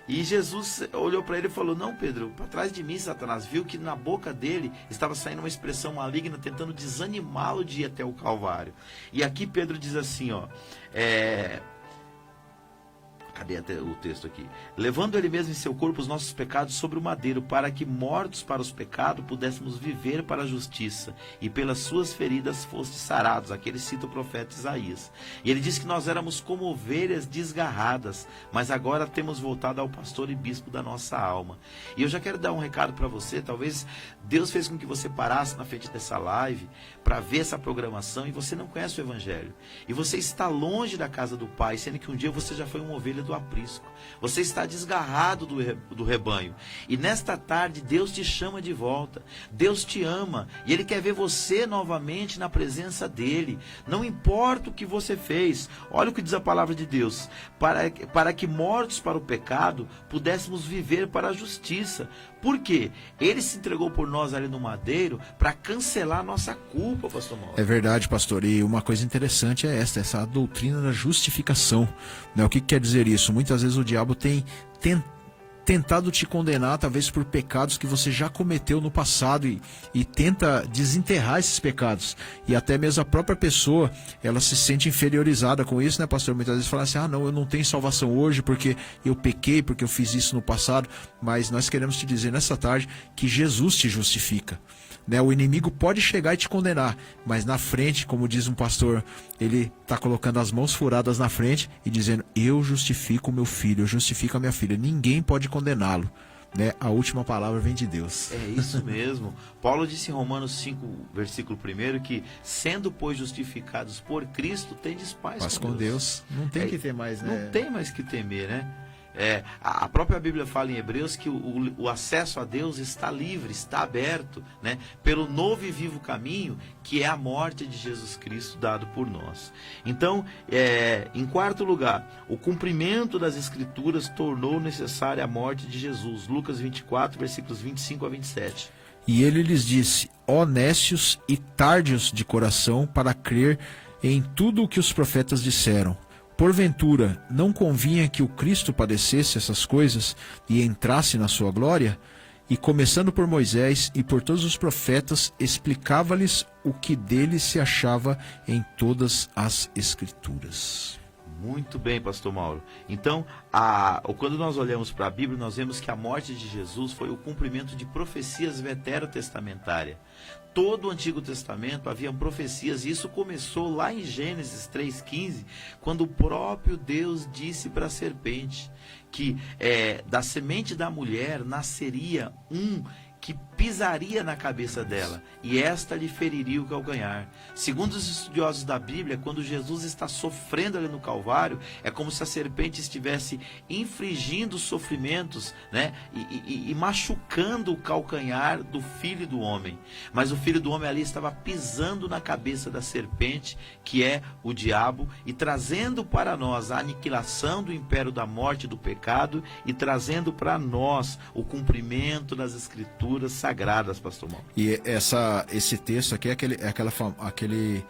E Jesus olhou para ele e falou, não, Pedro, para trás de mim, Satanás. Viu que na boca dele estava saindo uma expressão maligna, tentando desanimá-lo de ir até o Calvário. E aqui Pedro diz assim, ó, cadê até o texto aqui? Levando ele mesmo em seu corpo os nossos pecados sobre o madeiro, para que, mortos para os pecados, pudéssemos viver para a justiça, e pelas suas feridas foste sarados. Aqui ele cita o profeta Isaías. E ele diz que nós éramos como ovelhas desgarradas, mas agora temos voltado ao pastor e bispo da nossa alma. E eu já quero dar um recado para você. Talvez Deus fez com que você parasse na frente dessa live para ver essa programação, e você não conhece o Evangelho. E você está longe da casa do Pai, sendo que um dia você já foi uma ovelha do aprisco. Você está desgarrado do rebanho. E nesta tarde Deus te chama de volta. Deus te ama e Ele quer ver você novamente na presença dEle. Não importa o que você fez. Olha o que diz a palavra de Deus. Para que mortos para o pecado, pudéssemos viver para a justiça. Por quê? Ele se entregou por nós ali no madeiro para cancelar a nossa culpa, pastor Mauro. É verdade, pastor. E uma coisa interessante é essa doutrina da justificação. Né? O que quer dizer isso? Muitas vezes o diabo tem tentado te condenar, talvez por pecados que você já cometeu no passado e tenta desenterrar esses pecados. E até mesmo a própria pessoa, ela se sente inferiorizada com isso, né, pastor? Muitas vezes fala assim, não, eu não tenho salvação hoje porque eu pequei, porque eu fiz isso no passado. Mas nós queremos te dizer nessa tarde que Jesus te justifica. Né? O inimigo pode chegar e te condenar, mas na frente, como diz um pastor, ele está colocando as mãos furadas na frente e dizendo, eu justifico o meu filho, eu justifico a minha filha, ninguém pode condená-lo. Né? A última palavra vem de Deus. É isso mesmo. Paulo disse em Romanos 5, versículo 1, que sendo, pois, justificados por Cristo, tendes paz com Deus. Não tem que ter mais, né? Não tem mais que temer, né? A própria Bíblia fala em Hebreus que o acesso a Deus está livre, está aberto, né, pelo novo e vivo caminho que é a morte de Jesus Cristo dado por nós. Então, em quarto lugar, o cumprimento das Escrituras tornou necessária a morte de Jesus. Lucas 24, versículos 25 a 27. E ele lhes disse, ó nécios e tardios de coração para crer em tudo o que os profetas disseram. Porventura, não convinha que o Cristo padecesse essas coisas e entrasse na sua glória? E começando por Moisés e por todos os profetas, explicava-lhes o que dele se achava em todas as Escrituras. Muito bem, pastor Mauro. Então, quando nós olhamos para a Bíblia, nós vemos que a morte de Jesus foi o cumprimento de profecias veterotestamentárias. Todo o Antigo Testamento havia profecias, e isso começou lá em Gênesis 3,15, quando o próprio Deus disse para a serpente que da semente da mulher nasceria um que pisaria na cabeça dela, e esta lhe feriria o calcanhar. Segundo os estudiosos da Bíblia, quando Jesus está sofrendo ali no Calvário, é como se a serpente estivesse infligindo sofrimentos, né, e machucando o calcanhar do Filho do Homem. Mas o Filho do Homem ali estava pisando na cabeça da serpente, que é o diabo, e trazendo para nós a aniquilação do império da morte e do pecado, e trazendo para nós o cumprimento das Escrituras sagradas, pastor Mauro. E esse texto aqui é aquele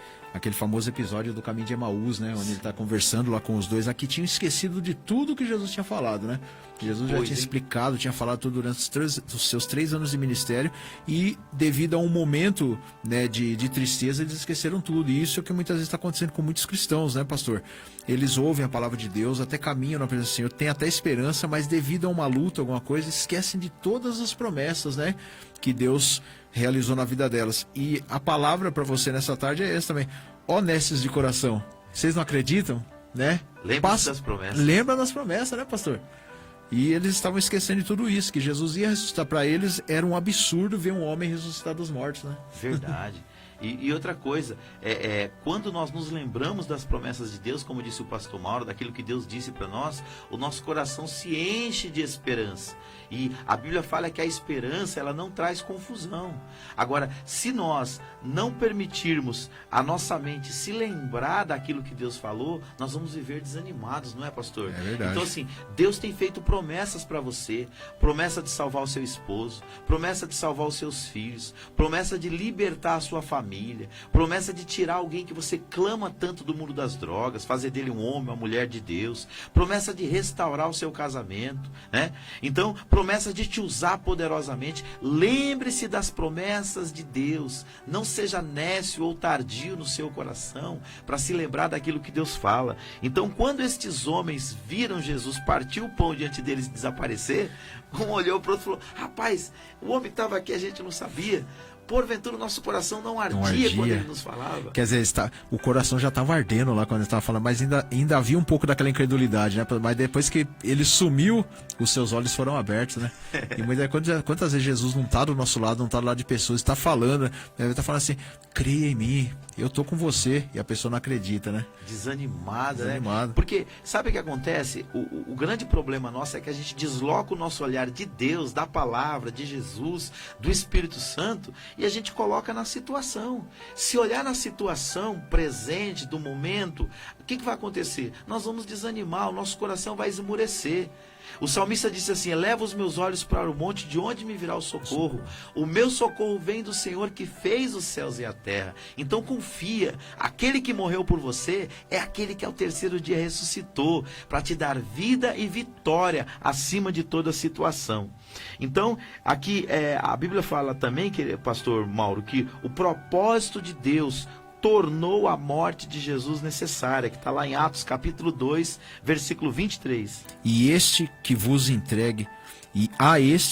famoso episódio do Caminho de Emaús, né? Onde ele está conversando lá com os dois, que tinham esquecido de tudo que Jesus tinha falado, né? Jesus já tinha explicado, tinha falado tudo durante os seus 3 anos de ministério, e devido a um momento, né, de tristeza, eles esqueceram tudo. E isso é o que muitas vezes está acontecendo com muitos cristãos, né, pastor? Eles ouvem a palavra de Deus, até caminham na presença do Senhor, têm até esperança, mas devido a uma luta, alguma coisa, esquecem de todas as promessas, né, que Deus realizou na vida delas. E a palavra para você nessa tarde é essa também. Honestos de coração. Vocês não acreditam, né? Lembra das promessas. Lembra das promessas, né, pastor? E eles estavam esquecendo de tudo isso, que Jesus ia ressuscitar. Para eles era um absurdo ver um homem ressuscitar dos mortos, né? Verdade. E outra coisa, quando nós nos lembramos das promessas de Deus, como disse o pastor Mauro, daquilo que Deus disse para nós, o nosso coração se enche de esperança. E a Bíblia fala que a esperança, ela não traz confusão. Agora, se nós não permitirmos a nossa mente se lembrar daquilo que Deus falou, nós vamos viver desanimados, não é, pastor? É verdade. Então, assim, Deus tem feito promessas para você, promessa de salvar o seu esposo, promessa de salvar os seus filhos, promessa de libertar a sua família, promessa de tirar alguém que você clama tanto do mundo das drogas, fazer dele um homem, uma mulher de Deus, promessa de restaurar o seu casamento, né? Então, promessa de te usar poderosamente. Lembre-se das promessas de Deus. Não seja nécio ou tardio no seu coração para se lembrar daquilo que Deus fala. Então, quando estes homens viram Jesus partir o pão diante deles e desaparecer, Um olhou para o outro e falou: rapaz, o homem que estava aqui a gente não sabia. Porventura o nosso coração não ardia quando ele nos falava. Quer dizer, o coração já estava ardendo lá quando ele estava falando, mas ainda havia um pouco daquela incredulidade, né? Mas depois que ele sumiu, os seus olhos foram abertos, né? E quantas vezes Jesus não está do nosso lado, não está do lado de pessoas, está falando, né? Ele está falando assim: creia em mim, eu tô com você, e a pessoa não acredita, né? Desanimada, né? Porque sabe o que acontece? O grande problema nosso é que a gente desloca o nosso olhar de Deus, da palavra, de Jesus, do Espírito Santo, e a gente coloca na situação. Se olhar na situação presente, do momento, o que vai acontecer? Nós vamos desanimar, o nosso coração vai esmurecer. O salmista disse assim: eleva os meus olhos para o monte, de onde me virá o socorro? O meu socorro vem do Senhor que fez os céus e a terra. Então confia, aquele que morreu por você é aquele que ao terceiro dia ressuscitou, para te dar vida e vitória acima de toda situação. Então, aqui a Bíblia fala também, pastor Mauro, que o propósito de Deus tornou a morte de Jesus necessária, que está lá em Atos capítulo 2, versículo 23. E a este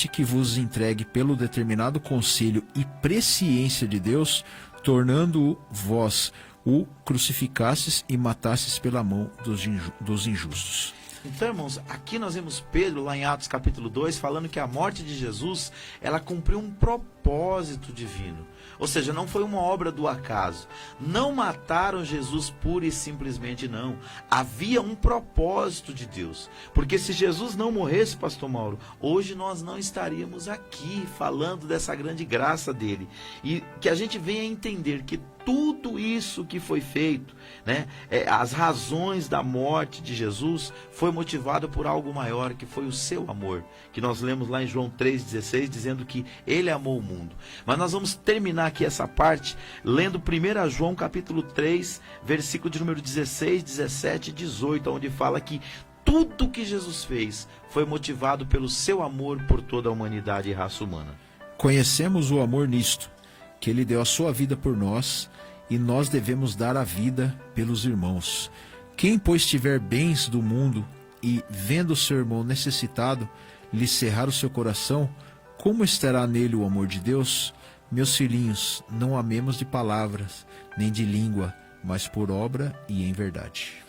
que vos entregue pelo determinado conselho e presciência de Deus, tornando vós o crucificastes e matastes pela mão dos injustos. Então, irmãos, aqui nós vemos Pedro, lá em Atos capítulo 2, falando que a morte de Jesus, ela cumpriu um propósito divino. Ou seja, não foi uma obra do acaso. Não mataram Jesus pura e simplesmente, não. Havia um propósito de Deus. Porque se Jesus não morresse, pastor Mauro, hoje nós não estaríamos aqui falando dessa grande graça dele. E que a gente venha entender que tudo isso que foi feito, né, as razões da morte de Jesus, foi motivado por algo maior, que foi o seu amor, que nós lemos lá em João 3,16, dizendo que ele amou o mundo. Mas nós vamos terminar aqui essa parte lendo 1 João capítulo 3, versículo de número 16, 17 e 18, onde fala que tudo que Jesus fez foi motivado pelo seu amor por toda a humanidade e raça humana. Conhecemos o amor nisto, que ele deu a sua vida por nós, e nós devemos dar a vida pelos irmãos. Quem, pois, tiver bens do mundo e, vendo seu irmão necessitado, lhe cerrar o seu coração, como estará nele o amor de Deus? Meus filhinhos, não amemos de palavras, nem de língua, mas por obra e em verdade.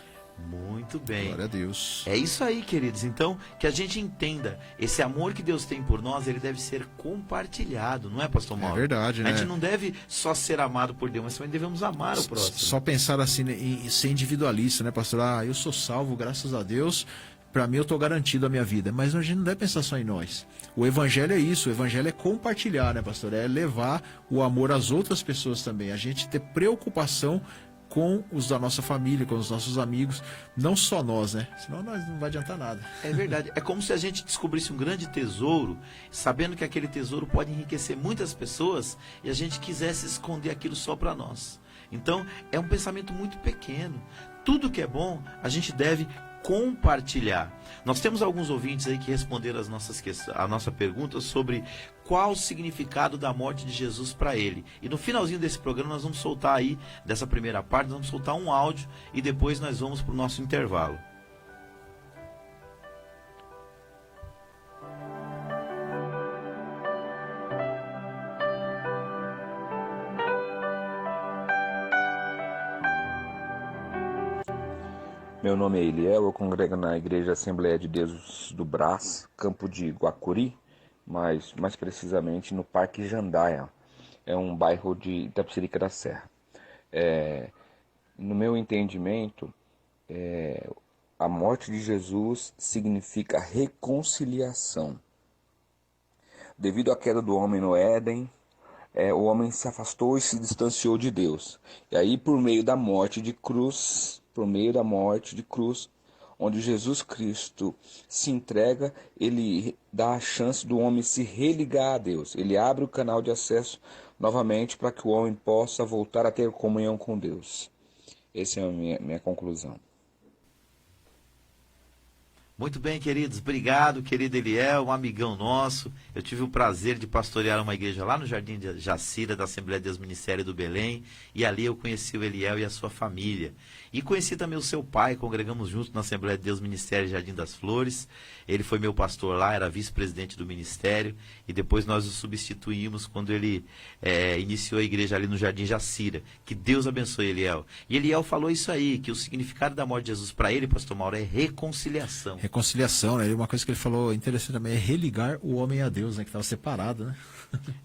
Muito bem. Glória a Deus. É isso aí, queridos. Então, que a gente entenda, esse amor que Deus tem por nós, ele deve ser compartilhado, não é, pastor Mauro? É verdade, né? A gente não deve só ser amado por Deus, mas também devemos amar o próximo. Só pensar assim, em ser individualista, né, pastor? Eu sou salvo, graças a Deus, para mim eu estou garantido a minha vida. Mas a gente não deve pensar só em nós. O evangelho é isso, o evangelho é compartilhar, né, pastor? É levar o amor às outras pessoas também. A gente ter preocupação com os da nossa família, com os nossos amigos, não só nós, né? Senão nós não vai adiantar nada. É verdade. É como se a gente descobrisse um grande tesouro, sabendo que aquele tesouro pode enriquecer muitas pessoas, e a gente quisesse esconder aquilo só para nós. Então, é um pensamento muito pequeno. Tudo que é bom, a gente deve compartilhar. Nós temos alguns ouvintes aí que responderam a nossa pergunta sobre qual o significado da morte de Jesus para ele. E no finalzinho desse programa nós vamos soltar aí, dessa primeira parte, nós vamos soltar um áudio e depois nós vamos para o nosso intervalo. Meu nome é Eliel, eu congrego na Igreja Assembleia de Deus do Brás, campo de Guacuri, mas mais precisamente no Parque Jandaia, é um bairro de Itapecerica da Serra. No meu entendimento, a morte de Jesus significa reconciliação. Devido à queda do homem no Éden, o homem se afastou e se distanciou de Deus. E aí, por meio da morte de cruz, onde Jesus Cristo se entrega, ele dá a chance do homem se religar a Deus. Ele abre o canal de acesso novamente para que o homem possa voltar a ter comunhão com Deus. Essa é a minha conclusão. Muito bem, queridos. Obrigado, querido Eliel, um amigão nosso. Eu tive o prazer de pastorear uma igreja lá no Jardim de Jacira, da Assembleia de Deus Ministério do Belém. E ali eu conheci o Eliel e a sua família. E conheci também o seu pai, congregamos juntos na Assembleia de Deus Ministério Jardim das Flores. Ele foi meu pastor lá, era vice-presidente do ministério. E depois nós o substituímos quando ele iniciou a igreja ali no Jardim Jacira. Que Deus abençoe Eliel. E Eliel falou isso aí, que o significado da morte de Jesus para ele, pastor Mauro, é reconciliação. Reconciliação, né? E uma coisa que ele falou interessante também é religar o homem a Deus, né? Que estava separado, né?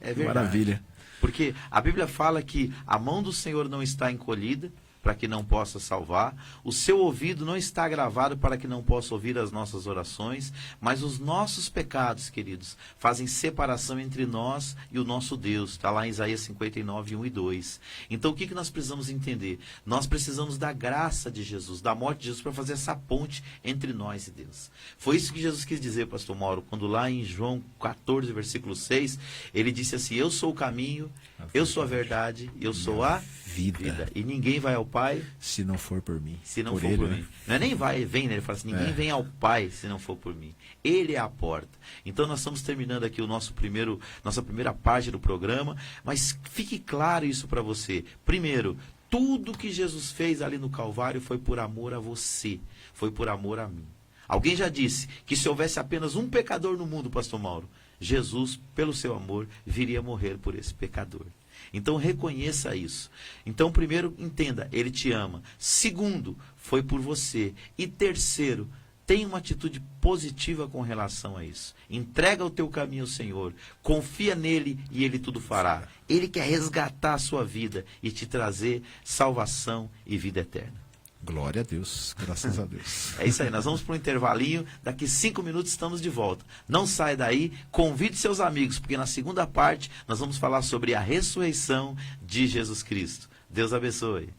É verdade. Maravilha. Porque a Bíblia fala que a mão do Senhor não está encolhida para que não possa salvar, o seu ouvido não está agravado para que não possa ouvir as nossas orações, mas os nossos pecados, queridos, fazem separação entre nós e o nosso Deus. Está lá em Isaías 59, 1 e 2. Então o que nós precisamos entender? Nós precisamos da graça de Jesus, da morte de Jesus, para fazer essa ponte entre nós e Deus. Foi isso que Jesus quis dizer, pastor Mauro, quando lá em João 14, versículo 6, ele disse assim: eu sou o caminho, eu sou a verdade, eu sou a vida. E ninguém vai ao Pai se não for por mim. Se não por for ele, por né? mim. Não é nem vai e vem, né? Ele fala assim: ninguém vem ao Pai se não for por mim. Ele é a porta. Então nós estamos terminando aqui nossa primeira parte do programa, mas fique claro isso para você. Primeiro, tudo que Jesus fez ali no Calvário foi por amor a você, foi por amor a mim. Alguém já disse que se houvesse apenas um pecador no mundo, pastor Mauro, Jesus, pelo seu amor, viria morrer por esse pecador. Então reconheça isso. Então, primeiro, entenda, ele te ama. Segundo, foi por você. E terceiro, tenha uma atitude positiva com relação a isso. Entrega o teu caminho ao Senhor, confia nele e ele tudo fará. Ele quer resgatar a sua vida e te trazer salvação e vida eterna. Glória a Deus, graças a Deus. É isso aí, nós vamos para um intervalinho, daqui 5 minutos estamos de volta. Não sai daí, convide seus amigos, porque na segunda parte nós vamos falar sobre a ressurreição de Jesus Cristo. Deus abençoe.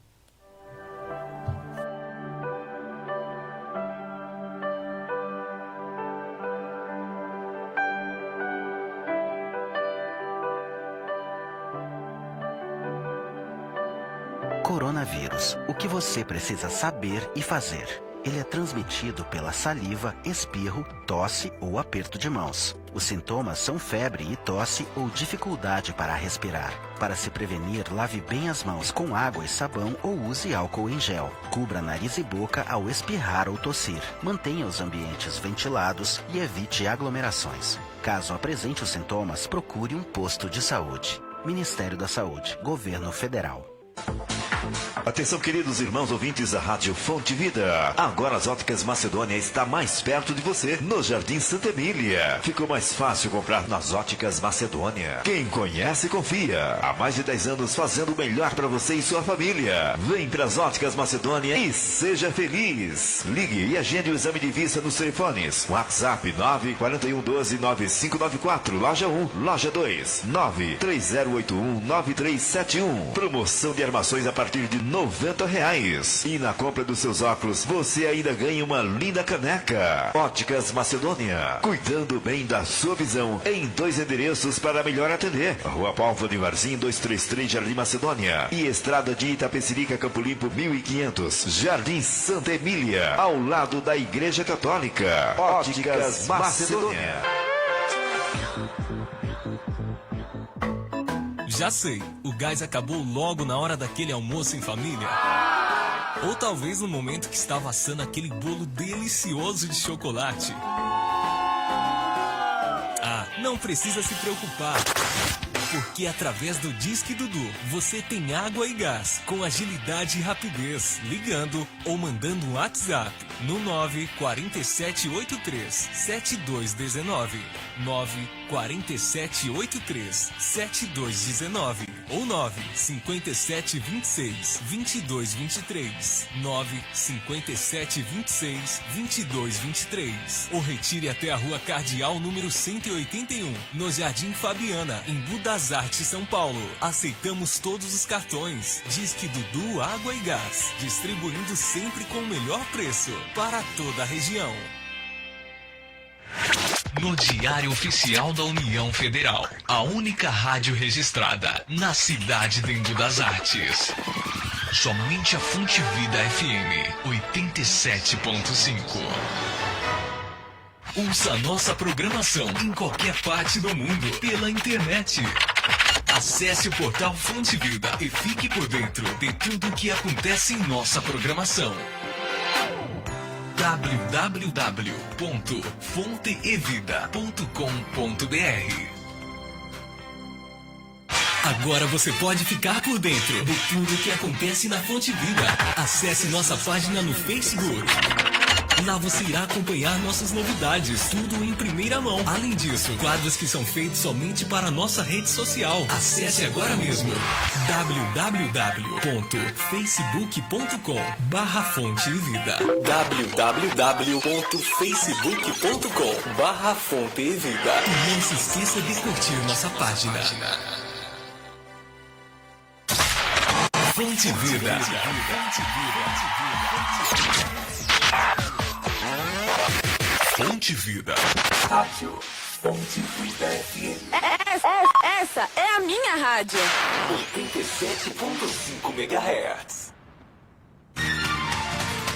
Coronavírus. O que você precisa saber e fazer? Ele é transmitido pela saliva, espirro, tosse ou aperto de mãos. Os sintomas são febre e tosse ou dificuldade para respirar. Para se prevenir, lave bem as mãos com água e sabão ou use álcool em gel. Cubra nariz e boca ao espirrar ou tossir. Mantenha os ambientes ventilados e evite aglomerações. Caso apresente os sintomas, procure um posto de saúde. Ministério da Saúde, Governo Federal. Atenção, queridos irmãos ouvintes da Rádio Fonte Vida. Agora as Óticas Macedônia está mais perto de você, no Jardim Santa Emília. Ficou mais fácil comprar nas Óticas Macedônia. Quem conhece, confia. Há mais de 10 anos fazendo o melhor para você e sua família. Vem para as Óticas Macedônia e seja feliz. Ligue e agende o exame de vista nos telefones. WhatsApp 941129594. Loja 1, Loja 2, 930819371. Promoção de armações a partir de R$90. E na compra dos seus óculos, você ainda ganha uma linda caneca. Óticas Macedônia, cuidando bem da sua visão, em 2 endereços para melhor atender. Rua Paulo de Varzim, 233, Jardim Macedônia. E Estrada de Itapecerica, Campo Limpo, 1500, Jardim Santa Emília, ao lado da Igreja Católica. Óticas Macedônia. Já sei, o gás acabou logo na hora daquele almoço em família. Ou talvez no momento que estava assando aquele bolo delicioso de chocolate. Ah, não precisa se preocupar. Porque através do Disque Dudu, você tem água e gás, com agilidade e rapidez, ligando ou mandando um WhatsApp no 94783-7219, 94783-7219 ou 95726-2223, 95726-2223. Ou retire até a Rua Cardeal número 181, no Jardim Fabiana, em Budas Artes, São Paulo. Aceitamos todos os cartões. Disque Dudu Água e Gás, distribuindo sempre com o melhor preço para toda a região. No Diário Oficial da União Federal, a única rádio registrada na cidade de Embu das Artes. Somente a Fonte Vida FM 87.5. Ouça nossa programação em qualquer parte do mundo pela internet. Acesse o portal Fonte Vida e fique por dentro de tudo o que acontece em nossa programação. www.fonteevida.com.br. Agora você pode ficar por dentro de tudo o que acontece na Fonte Vida. Acesse nossa página no Facebook. Lá você irá acompanhar nossas novidades, tudo em primeira mão. Além disso, quadros que são feitos somente para a nossa rede social. Acesse agora mesmo www.facebook.com/fonteevida www.facebook.com/fonteevida. E não se esqueça de curtir nossa página. Fonte Vida. Fonte Vida. Rádio Fonte Vida FM. Essa é a minha rádio. 87.5 MHz.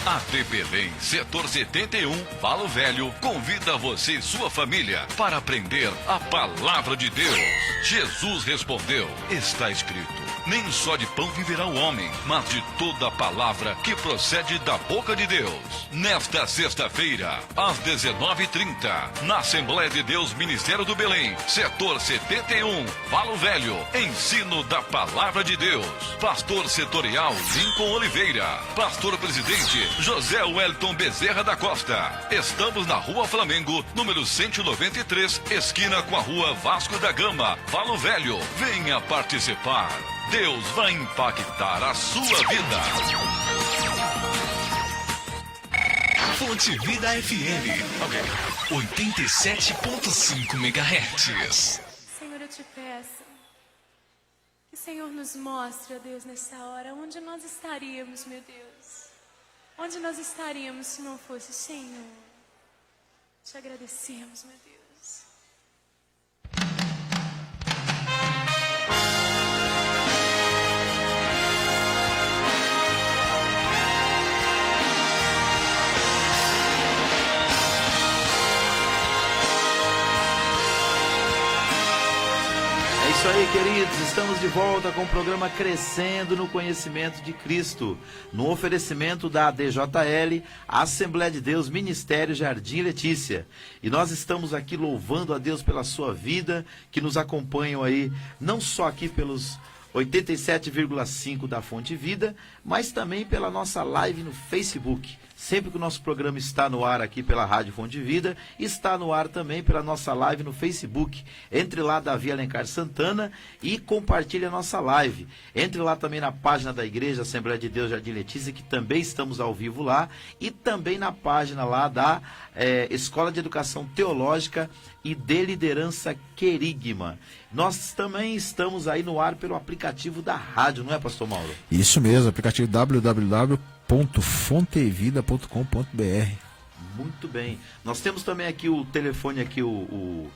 AT Belém, setor 71, Valo Velho, convida você e sua família para aprender a palavra de Deus. Jesus respondeu, está escrito, nem só de pão viverá o homem, mas de toda a palavra que procede da boca de Deus. Nesta sexta-feira, às 19h30, na Assembleia de Deus Ministério do Belém, setor 71, Valo Velho, ensino da palavra de Deus. Pastor setorial Lincoln Oliveira, pastor presidente José Wellington Bezerra da Costa. Estamos na Rua Flamengo, número 193, esquina com a Rua Vasco da Gama, Valo Velho. Venha participar. Deus vai impactar a sua vida. Fonte Vida FM. 87.5 MHz. Senhor, eu te peço que o Senhor nos mostre, ó Deus, nessa hora, onde nós estaríamos, meu Deus. Onde nós estaríamos se não fosse o Senhor? Te agradecemos, meu Deus. É isso aí, queridos, estamos de volta com o programa Crescendo no Conhecimento de Cristo, no oferecimento da ADJL, Assembleia de Deus, Ministério Jardim Letícia. E nós estamos aqui louvando a Deus pela sua vida, que nos acompanham aí, não só aqui pelos 87,5 da Fonte Vida, mas também pela nossa live no Facebook. Sempre que o nosso programa está no ar aqui pela Rádio Fonte Vida, está no ar também pela nossa live no Facebook. Entre lá, Davi Alencar Santana, e compartilhe a nossa live. Entre lá também na página da Igreja Assembleia de Deus Jardim Letícia, que também estamos ao vivo lá, e também na página lá da Escola de Educação Teológica e de Liderança Querigma. Nós também estamos aí no ar pelo aplicativo da rádio, não é, pastor Mauro? Isso mesmo, aplicativo www.fontevida.com.br. Muito bem. Nós temos também aqui o telefone, aqui o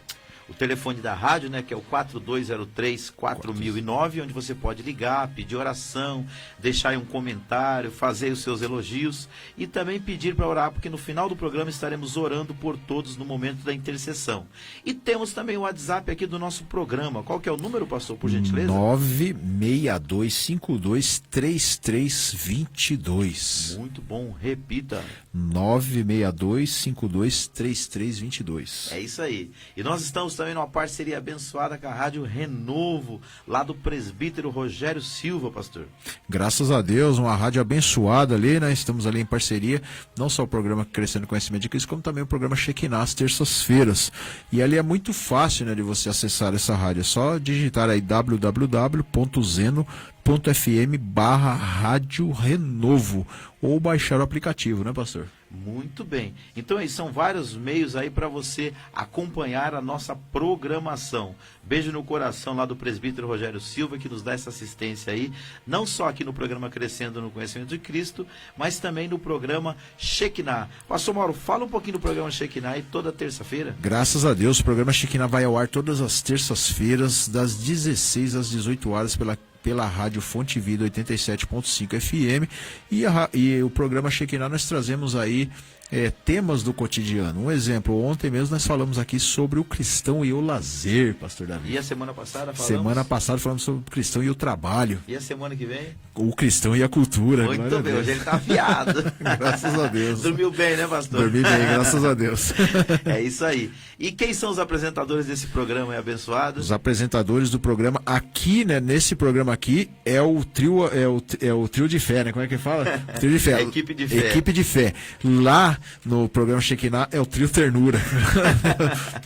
telefone da rádio, né, que é o 4203-4009, onde você pode ligar, pedir oração, deixar aí um comentário, fazer os seus elogios e também pedir para orar, porque no final do programa estaremos orando por todos no momento da intercessão. E temos também o WhatsApp aqui do nosso programa. Qual que é o número, pastor, por gentileza? 962523322. Muito bom, repita. 962523322. É isso aí. E nós estamos também numa parceria abençoada com a Rádio Renovo, lá do presbítero Rogério Silva, pastor. Graças a Deus, uma rádio abençoada ali, né? Estamos ali em parceria, não só o programa Crescendo no Conhecimento de Cristo, como também o programa Shekinah, às terças-feiras. E ali é muito fácil, né, de você acessar essa rádio. É só digitar aí www.zeno.fm/Rádio Renovo ou baixar o aplicativo, né, pastor? Muito bem. Então aí são vários meios aí para você acompanhar a nossa programação. Beijo no coração lá do presbítero Rogério Silva, que nos dá essa assistência aí, não só aqui no programa Crescendo no Conhecimento de Cristo, mas também no programa Shekinah. Pastor Mauro, fala um pouquinho do programa Shekinah aí toda terça-feira. Graças a Deus, o programa Shekinah vai ao ar todas as terças-feiras, das 16 às 18 horas pela rádio Fonte Vida 87.5 FM, e o programa Shekinah nós trazemos aí temas do cotidiano. Um exemplo, ontem mesmo nós falamos aqui sobre o cristão e o lazer, pastor Davi. E a semana passada falamos? Semana passada falamos sobre o cristão e o trabalho. E a semana que vem? O cristão e a cultura. Muito bem, hoje ele tá afiado. Graças a Deus. Dormiu bem, né, pastor? Dormi bem, graças a Deus. É isso aí. E quem são os apresentadores desse programa, abençoado? Os apresentadores do programa aqui, né, nesse programa aqui, é o trio de fé, né? Como é que fala? Trio de fé. Equipe de fé. Equipe de fé. Lá no programa Shekinah é o trio Ternura.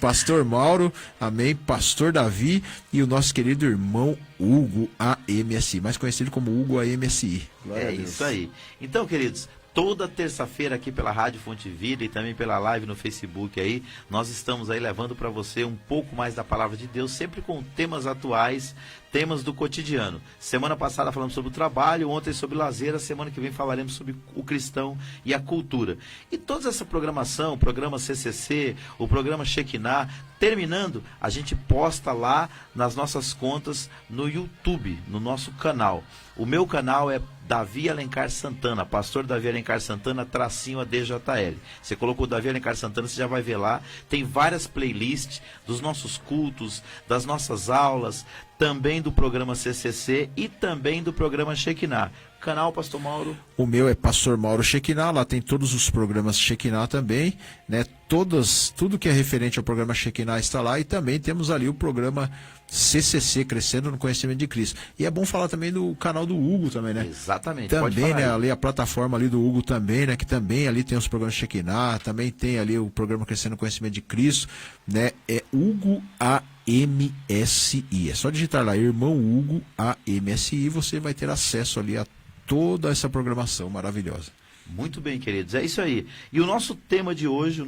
Pastor Mauro, amém, Pastor Davi e o nosso querido irmão Hugo AMSI, mais conhecido como Hugo AMSI. Glória a Deus. Isso aí. Então, queridos, toda terça-feira aqui pela Rádio Fonte Vida e também pela live no Facebook aí, nós estamos aí levando para você um pouco mais da palavra de Deus, sempre com temas atuais, temas do cotidiano. Semana passada falamos sobre o trabalho, ontem sobre lazer, a semana que vem falaremos sobre o cristão e a cultura. E toda essa programação, o programa CCC, o programa Shekinah, terminando, a gente posta lá nas nossas contas no YouTube, no nosso canal. O meu canal é Davi Alencar Santana, Pastor Davi Alencar Santana, tracinho ADJL. Você colocou Davi Alencar Santana, você já vai ver lá. Tem várias playlists dos nossos cultos, das nossas aulas, também do programa CCC e também do programa Shekinah. Canal, Pastor Mauro? O meu é Pastor Mauro Shekinah, lá tem todos os programas Shekinah também, né? Tudo que é referente ao programa Shekinah está lá, e também temos ali o programa CCC, Crescendo no Conhecimento de Cristo. E é bom falar também do canal do Hugo também, né? Exatamente. Também, né? Ali a plataforma ali do Hugo também, né? Que também ali tem os programas Shekinah, também tem ali o programa Crescendo no Conhecimento de Cristo, né? É Hugo AMSI. É só digitar lá, irmão Hugo AMSI, você vai ter acesso ali a toda essa programação maravilhosa. Muito bem, queridos, é isso aí. E o nosso tema de hoje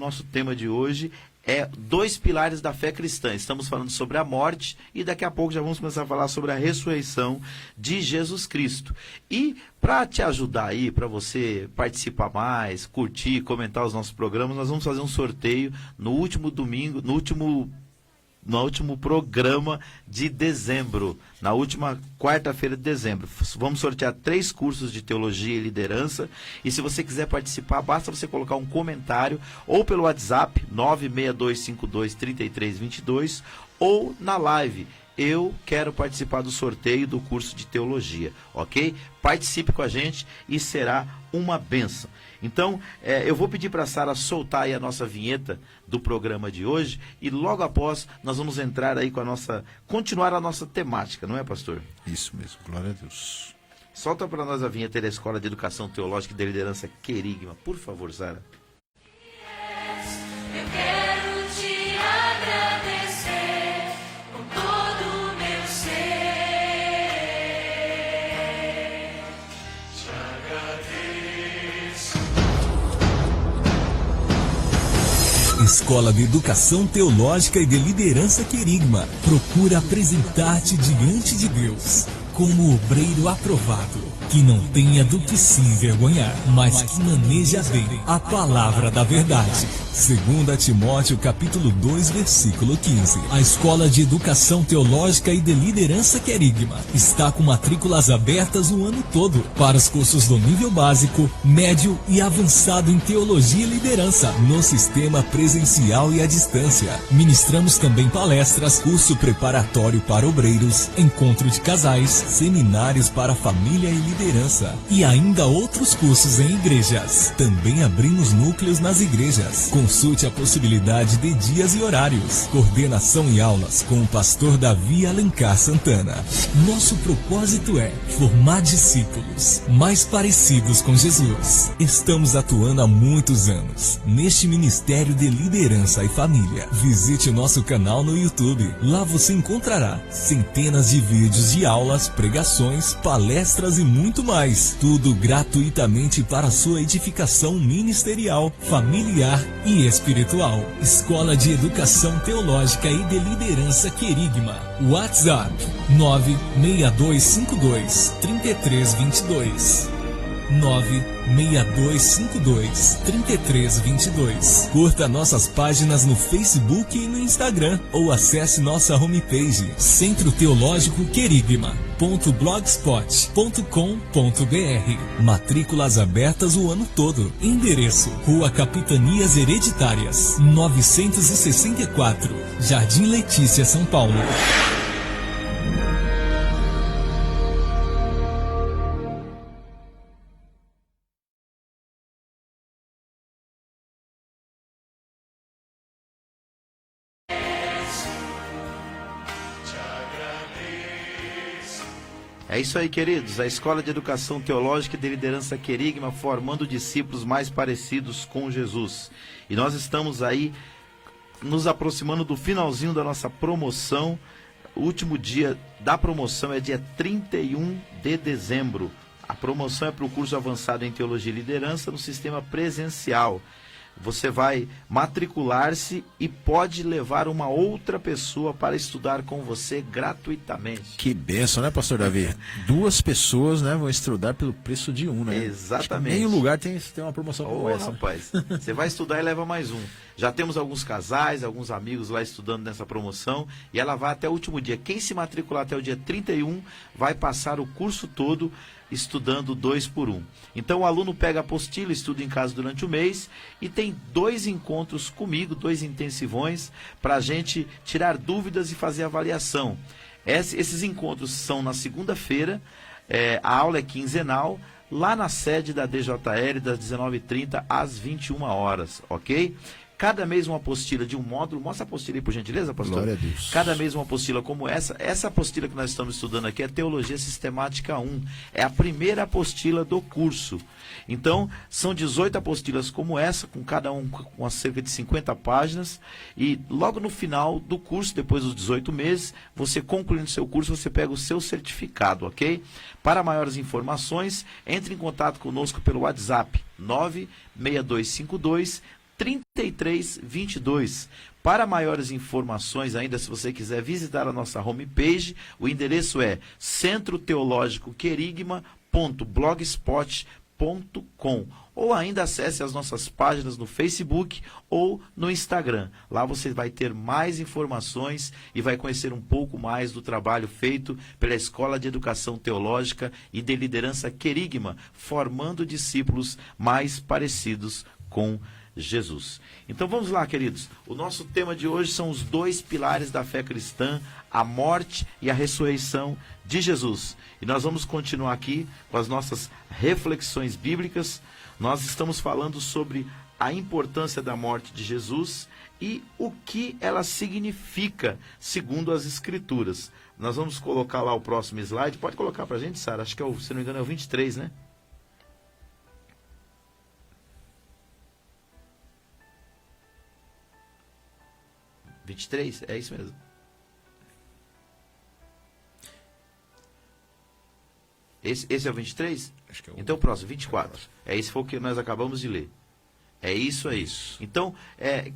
é 2 pilares da fé cristã. Estamos falando sobre a morte e daqui a pouco já vamos começar a falar sobre a ressurreição de Jesus Cristo. E para te ajudar aí, para você participar mais, curtir, comentar os nossos programas, nós vamos fazer um sorteio no último domingo, no último programa de dezembro, na última quarta-feira de dezembro. Vamos sortear 3 cursos de teologia e liderança, e se você quiser participar, basta você colocar um comentário, ou pelo WhatsApp, 962523322, ou na live. Eu quero participar do sorteio do curso de teologia, ok? Participe com a gente e será uma bênção. Então, eu vou pedir para a Sara soltar aí a nossa vinheta do programa de hoje e logo após nós vamos entrar aí continuar a nossa temática, não é, pastor? Isso mesmo, glória a Deus. Solta para nós a vinheta da Escola de Educação Teológica e de Liderança Querigma, por favor, Sara. Eu quero te agradecer com todo o meu ser. Te agradeço. Escola de Educação Teológica e de Liderança Querigma procura apresentar-te diante de Deus como obreiro aprovado, que não tenha do que se envergonhar, mas que maneja bem a palavra da verdade. 2 Timóteo capítulo 2, versículo 15. A Escola de Educação Teológica e de Liderança Querigma está com matrículas abertas o ano todo para os cursos do nível básico, médio e avançado em Teologia e Liderança, no sistema presencial e à distância. Ministramos também palestras, curso preparatório para obreiros, encontro de casais, seminários para família e liderança e ainda outros cursos em igrejas. Também abrimos núcleos nas igrejas. Consulte a possibilidade de dias e horários. Coordenação e aulas com o pastor Davi Alencar Santana. Nosso propósito é formar discípulos mais parecidos com Jesus. Estamos atuando há muitos anos neste Ministério de Liderança e Família. Visite o nosso canal no YouTube. Lá você encontrará centenas de vídeos de aulas, pregações, palestras e muito mais. Tudo gratuitamente para sua edificação ministerial, familiar e espiritual. Escola de Educação Teológica e de Liderança Querigma. WhatsApp 96252-3322. 96252-3322. Curta nossas páginas no Facebook e no Instagram ou acesse nossa homepage centroteológico Querigma.com.br. www.blogspot.com.br. Matrículas abertas o ano todo. Endereço: Rua Capitanias Hereditárias, 964, Jardim Letícia, São Paulo. É isso aí, queridos. A Escola de Educação Teológica e de Liderança Querigma, formando discípulos mais parecidos com Jesus. E nós estamos aí nos aproximando do finalzinho da nossa promoção. O último dia da promoção é dia 31 de dezembro. A promoção é para o curso avançado em Teologia e Liderança no sistema presencial. Você vai matricular-se e pode levar uma outra pessoa para estudar com você gratuitamente. Que benção, né, pastor Davi? 2 pessoas, né, vão estudar pelo preço de 1, né? Exatamente. Nem lugar tem uma promoção como essa. Rapaz, você vai estudar e leva mais um. Já temos alguns casais, alguns amigos lá estudando nessa promoção e ela vai até o último dia. Quem se matricular até o dia 31 vai passar o curso todo estudando 2 por 1. Então o aluno pega a apostila, estuda em casa durante o mês e tem 2 encontros comigo, 2 intensivões, para a gente tirar dúvidas e fazer avaliação. Esses encontros são na segunda-feira, a aula é quinzenal, lá na sede da DJL, das 19h30 às 21 horas, ok? Cada mês uma apostila de um módulo. Mostra a apostila aí, por gentileza, pastor. Glória a Deus. Cada mês uma apostila como essa. Essa apostila que nós estamos estudando aqui é Teologia Sistemática 1. É a primeira apostila do curso. Então, são 18 apostilas como essa, com cada um com cerca de 50 páginas. E logo no final do curso, depois dos 18 meses, você concluindo seu curso, você pega o seu certificado, ok? Para maiores informações, entre em contato conosco pelo WhatsApp 96252 3322. Para maiores informações ainda, se você quiser visitar a nossa homepage, o endereço é centroteologicoquerigma.blogspot.com, ou ainda acesse as nossas páginas no Facebook ou no Instagram. Lá você vai ter mais informações e vai conhecer um pouco mais do trabalho feito pela Escola de Educação Teológica e de Liderança Querigma, formando discípulos mais parecidos com Jesus. Então vamos lá, queridos. O nosso tema de hoje são os 2 pilares da fé cristã, a morte e a ressurreição de Jesus. E nós vamos continuar aqui com as nossas reflexões bíblicas. Nós estamos falando sobre a importância da morte de Jesus e o que ela significa, segundo as Escrituras. Nós vamos colocar lá o próximo slide. Pode colocar pra gente, Sara? Acho que, se não me engano, é o 23, né? É isso mesmo. Esse é o 23? Acho que é o... Então, próximo, 24. Esse foi o que nós acabamos de ler. É isso aí. Então,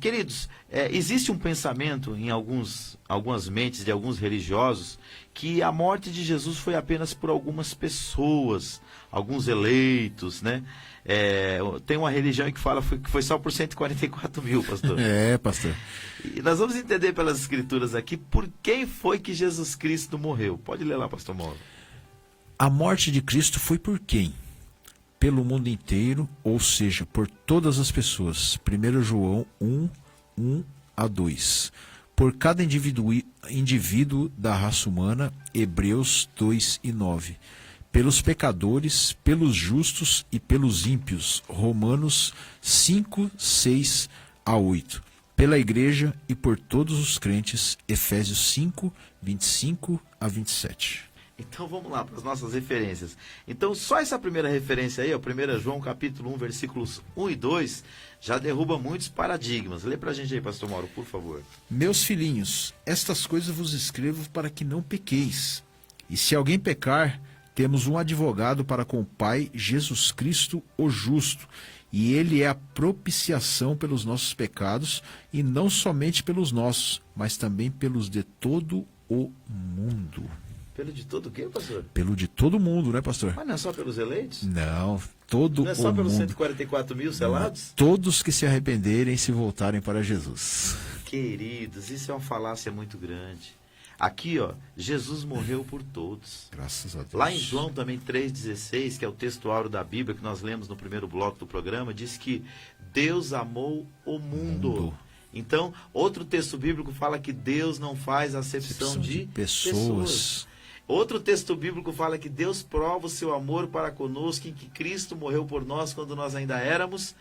queridos, existe um pensamento em algumas mentes de alguns religiosos que a morte de Jesus foi apenas por algumas pessoas, alguns eleitos, né? Tem uma religião que fala que foi só por 144 mil, pastor. Pastor. E nós vamos entender pelas Escrituras aqui por quem foi que Jesus Cristo morreu. Pode ler lá, pastor Mauro. A morte de Cristo foi por quem? Pelo mundo inteiro, ou seja, por todas as pessoas. 1 João 1:1-2. Por cada indivíduo da raça humana, Hebreus 2:9. Pelos pecadores, pelos justos e pelos ímpios, Romanos 5:6-8. Pela igreja e por todos os crentes, Efésios 5:25-27. Então vamos lá para as nossas referências. Então só essa primeira referência aí, 1 João capítulo 1, versículos 1 e 2, já derruba muitos paradigmas. Lê para a gente aí, pastor Mauro, por favor. Meus filhinhos, estas coisas vos escrevo para que não pequeis. E se alguém pecar, temos um advogado para com o Pai, Jesus Cristo, o justo. E ele é a propiciação pelos nossos pecados, e não somente pelos nossos, mas também pelos de todo o mundo. Pelo de todo o quê, pastor? Pelo de todo mundo, né, pastor? Mas não é só pelos eleitos? Não, todo o mundo. Não é só pelos 144 mil selados? Todos que se arrependerem e se voltarem para Jesus. Queridos, isso é uma falácia muito grande. Aqui, ó, Jesus morreu por todos. Graças a Deus. Lá em João também 3,16, que é o texto áureo da Bíblia, que nós lemos no primeiro bloco do programa, diz que Deus amou o mundo. Então, outro texto bíblico fala que Deus não faz acepção de pessoas. Outro texto bíblico fala que Deus prova o seu amor para conosco, em que Cristo morreu por nós quando nós ainda éramos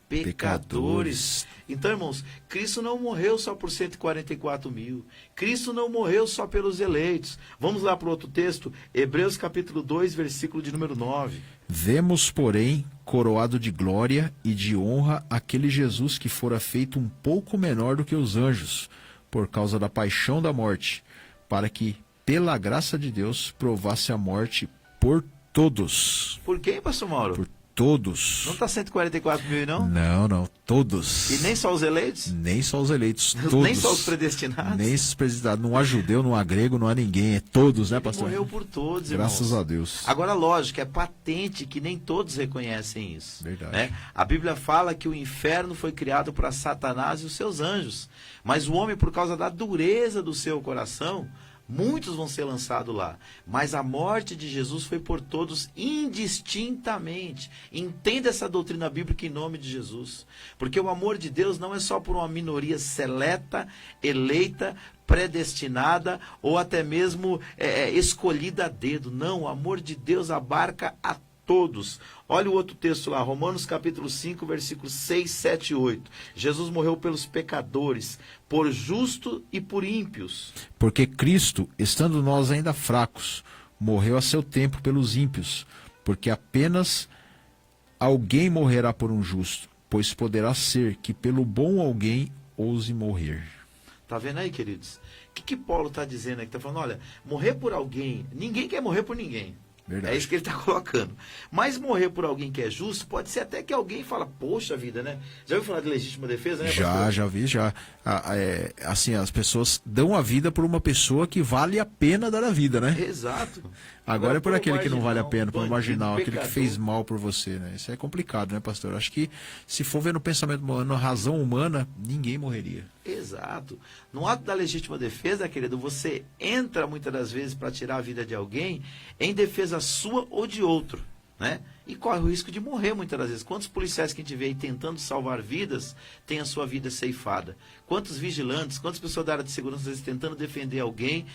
pecadores. Então, irmãos, Cristo não morreu só por 144 mil. Cristo não morreu só pelos eleitos. Vamos lá para o outro texto, Hebreus capítulo 2, versículo de número 9. Vemos, porém, coroado de glória e de honra aquele Jesus que fora feito um pouco menor do que os anjos, por causa da paixão da morte, para que, pela graça de Deus, provasse a morte por todos. Por quem, pastor Mauro? Por todos. Não está 144 mil, não? Não, todos. E nem só os eleitos? Nem só os eleitos, todos. Nem só os predestinados? Nem os predestinados. Não há judeu, não há grego, não há ninguém. É todos, né, pastor? Ele morreu por todos, Graças irmãos. a Deus. Agora, lógico, é patente que nem todos reconhecem isso. Verdade. Né? A Bíblia fala que o inferno foi criado para Satanás e os seus anjos. Mas o homem, por causa da dureza do seu coração, muitos vão ser lançados lá. Mas a morte de Jesus foi por todos indistintamente. Entenda essa doutrina bíblica em nome de Jesus. Porque o amor de Deus não é só por uma minoria seleta, eleita, predestinada ou até mesmo escolhida a dedo. Não, o amor de Deus abarca a todos. Olha o outro texto lá, Romanos capítulo 5, versículos 6, 7 e 8. Jesus morreu pelos pecadores, por justos e por ímpios. Porque Cristo, estando nós ainda fracos, morreu a seu tempo pelos ímpios, porque apenas alguém morrerá por um justo, pois poderá ser que pelo bom alguém ouse morrer. Tá vendo aí, queridos? O que Paulo está dizendo aí? Está falando, olha, morrer por alguém, ninguém quer morrer por ninguém. Verdade. É isso que ele está colocando. Mas morrer por alguém que é justo, pode ser até que alguém fala, poxa vida, né? Já ouviu falar de legítima defesa, né, pastor? Já vi. Assim, as pessoas dão a vida por uma pessoa que vale a pena dar a vida, né? Exato. Agora é por aquele que não vale a pena, por um bandido, marginal, aquele que pecador. fez mal por você, né? Isso é complicado, né, pastor? Acho que se for ver no pensamento humano, na razão humana, ninguém morreria. Exato. No ato da legítima defesa, querido, você entra muitas das vezes para tirar a vida de alguém em defesa sua ou de outro, né? E corre o risco de morrer muitas das vezes. Quantos policiais que a gente vê aí tentando salvar vidas têm a sua vida ceifada? Quantos vigilantes, quantas pessoas da área de segurança às vezes tentando defender alguém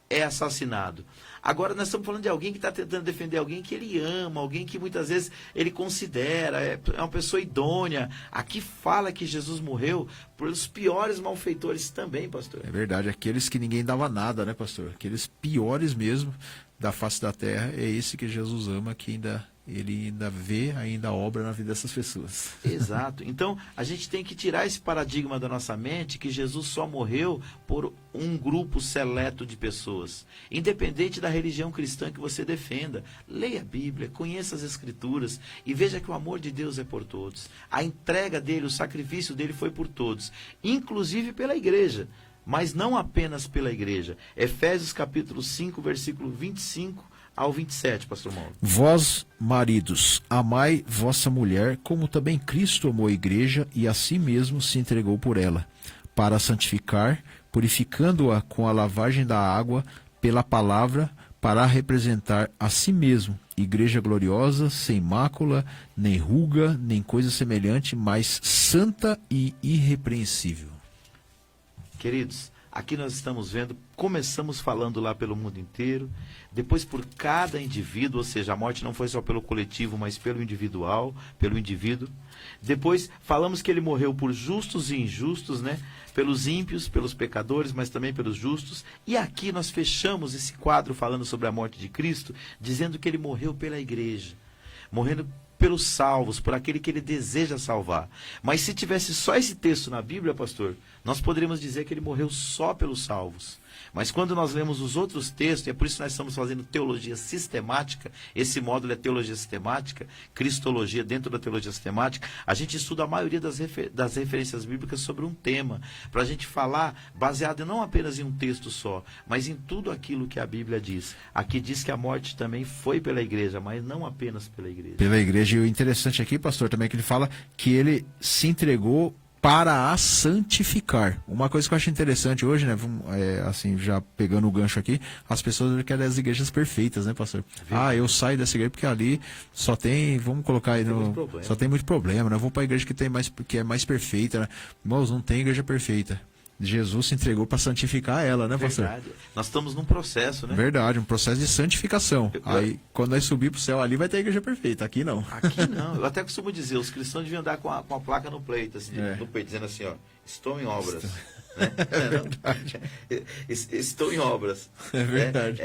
é assassinado? Agora nós estamos falando de alguém que está tentando defender alguém que ele ama, alguém que muitas vezes ele considera, é uma pessoa idônea. Aqui fala que Jesus morreu pelos piores malfeitores também, pastor. É verdade, aqueles que ninguém dava nada, né, pastor? Aqueles piores mesmo da face da terra, é esse que Jesus ama, que ele ainda vê, ainda obra na vida dessas pessoas. Exato. Então, a gente tem que tirar esse paradigma da nossa mente que Jesus só morreu por um grupo seleto de pessoas. Independente da religião cristã que você defenda, leia a Bíblia, conheça as Escrituras e veja que o amor de Deus é por todos. A entrega dele, o sacrifício dele foi por todos, inclusive pela igreja. Mas não apenas pela igreja. Efésios capítulo 5, versículo 25 ao 27, pastor Mauro. Vós, maridos, amai vossa mulher, como também Cristo amou a igreja e a si mesmo se entregou por ela, para a santificar, purificando-a com a lavagem da água pela palavra, para a representar a si mesmo, igreja gloriosa, sem mácula, nem ruga, nem coisa semelhante, mas santa e irrepreensível. Queridos, aqui nós estamos vendo, começamos falando lá pelo mundo inteiro, depois por cada indivíduo, ou seja, a morte não foi só pelo coletivo, mas pelo individual, pelo indivíduo. Depois falamos que ele morreu por justos e injustos, né? Pelos ímpios, pelos pecadores, mas também pelos justos. E aqui nós fechamos esse quadro falando sobre a morte de Cristo, dizendo que ele morreu pela igreja, morrendo pelos salvos, por aquele que ele deseja salvar. Mas se tivesse só esse texto na Bíblia, pastor, nós poderíamos dizer que ele morreu só pelos salvos. Mas quando nós lemos os outros textos, e é por isso que nós estamos fazendo teologia sistemática, esse módulo é teologia sistemática, cristologia dentro da teologia sistemática, a gente estuda a maioria das referências bíblicas sobre um tema, para a gente falar baseado não apenas em um texto só, mas em tudo aquilo que a Bíblia diz. Aqui diz que a morte também foi pela igreja, mas não apenas pela igreja. Pela igreja. E o interessante aqui, pastor, também é que ele fala que ele se entregou para a santificar. Uma coisa que eu acho interessante hoje, né, assim, já pegando o gancho aqui, as pessoas querem as igrejas perfeitas, né, pastor? Eu saio dessa igreja porque ali só tem, vamos colocar aí, só tem muito problema, né? Eu vou para a igreja que é mais perfeita, né? Irmãos, não tem igreja perfeita. Jesus se entregou para santificar ela, né, pastor? Verdade. Nós estamos num processo, né? Verdade, um processo de santificação. Aí, quando nós subir pro céu ali, vai ter a igreja perfeita. Aqui não. Aqui não. Eu até costumo dizer, os cristãos deviam andar com a placa no peito, assim, no peito, dizendo assim, ó, estou em obras. Né? É verdade. Estou em obras. É verdade.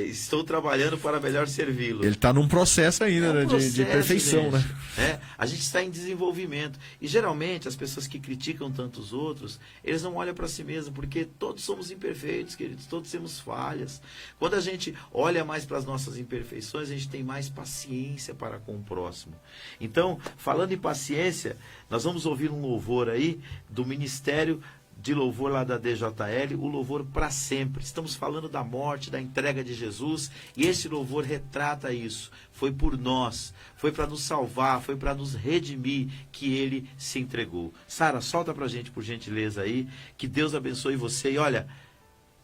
Estou trabalhando para melhor servi-lo. Ele está num processo ainda, né, de perfeição, gente, né? A gente está em desenvolvimento. E geralmente as pessoas que criticam tantos outros, eles não olham para si mesmos, porque todos somos imperfeitos, queridos, todos temos falhas. Quando a gente olha mais para as nossas imperfeições, a gente tem mais paciência para com o próximo. Então, falando em paciência, nós vamos ouvir um louvor aí do Ministério de Louvor lá da DJL, o louvor para sempre. Estamos falando da morte, da entrega de Jesus, e esse louvor retrata isso. Foi por nós, foi para nos salvar, foi para nos redimir que ele se entregou. Sara, solta pra gente, por gentileza aí, que Deus abençoe você. E olha,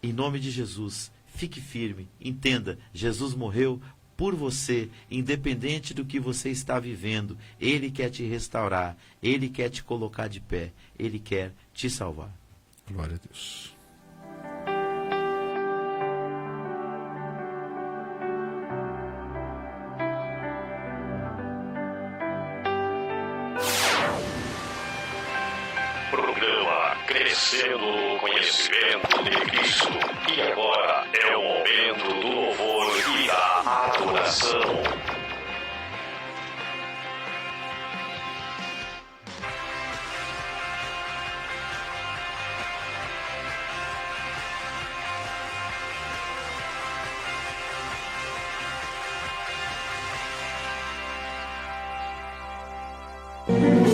em nome de Jesus, fique firme, entenda, Jesus morreu por você, independente do que você está vivendo. Ele quer te restaurar, ele quer te colocar de pé, ele quer te salvar. Glória a Deus. Programa Crescendo no Conhecimento de Cristo. E agora é o momento do louvor e da adoração. O universo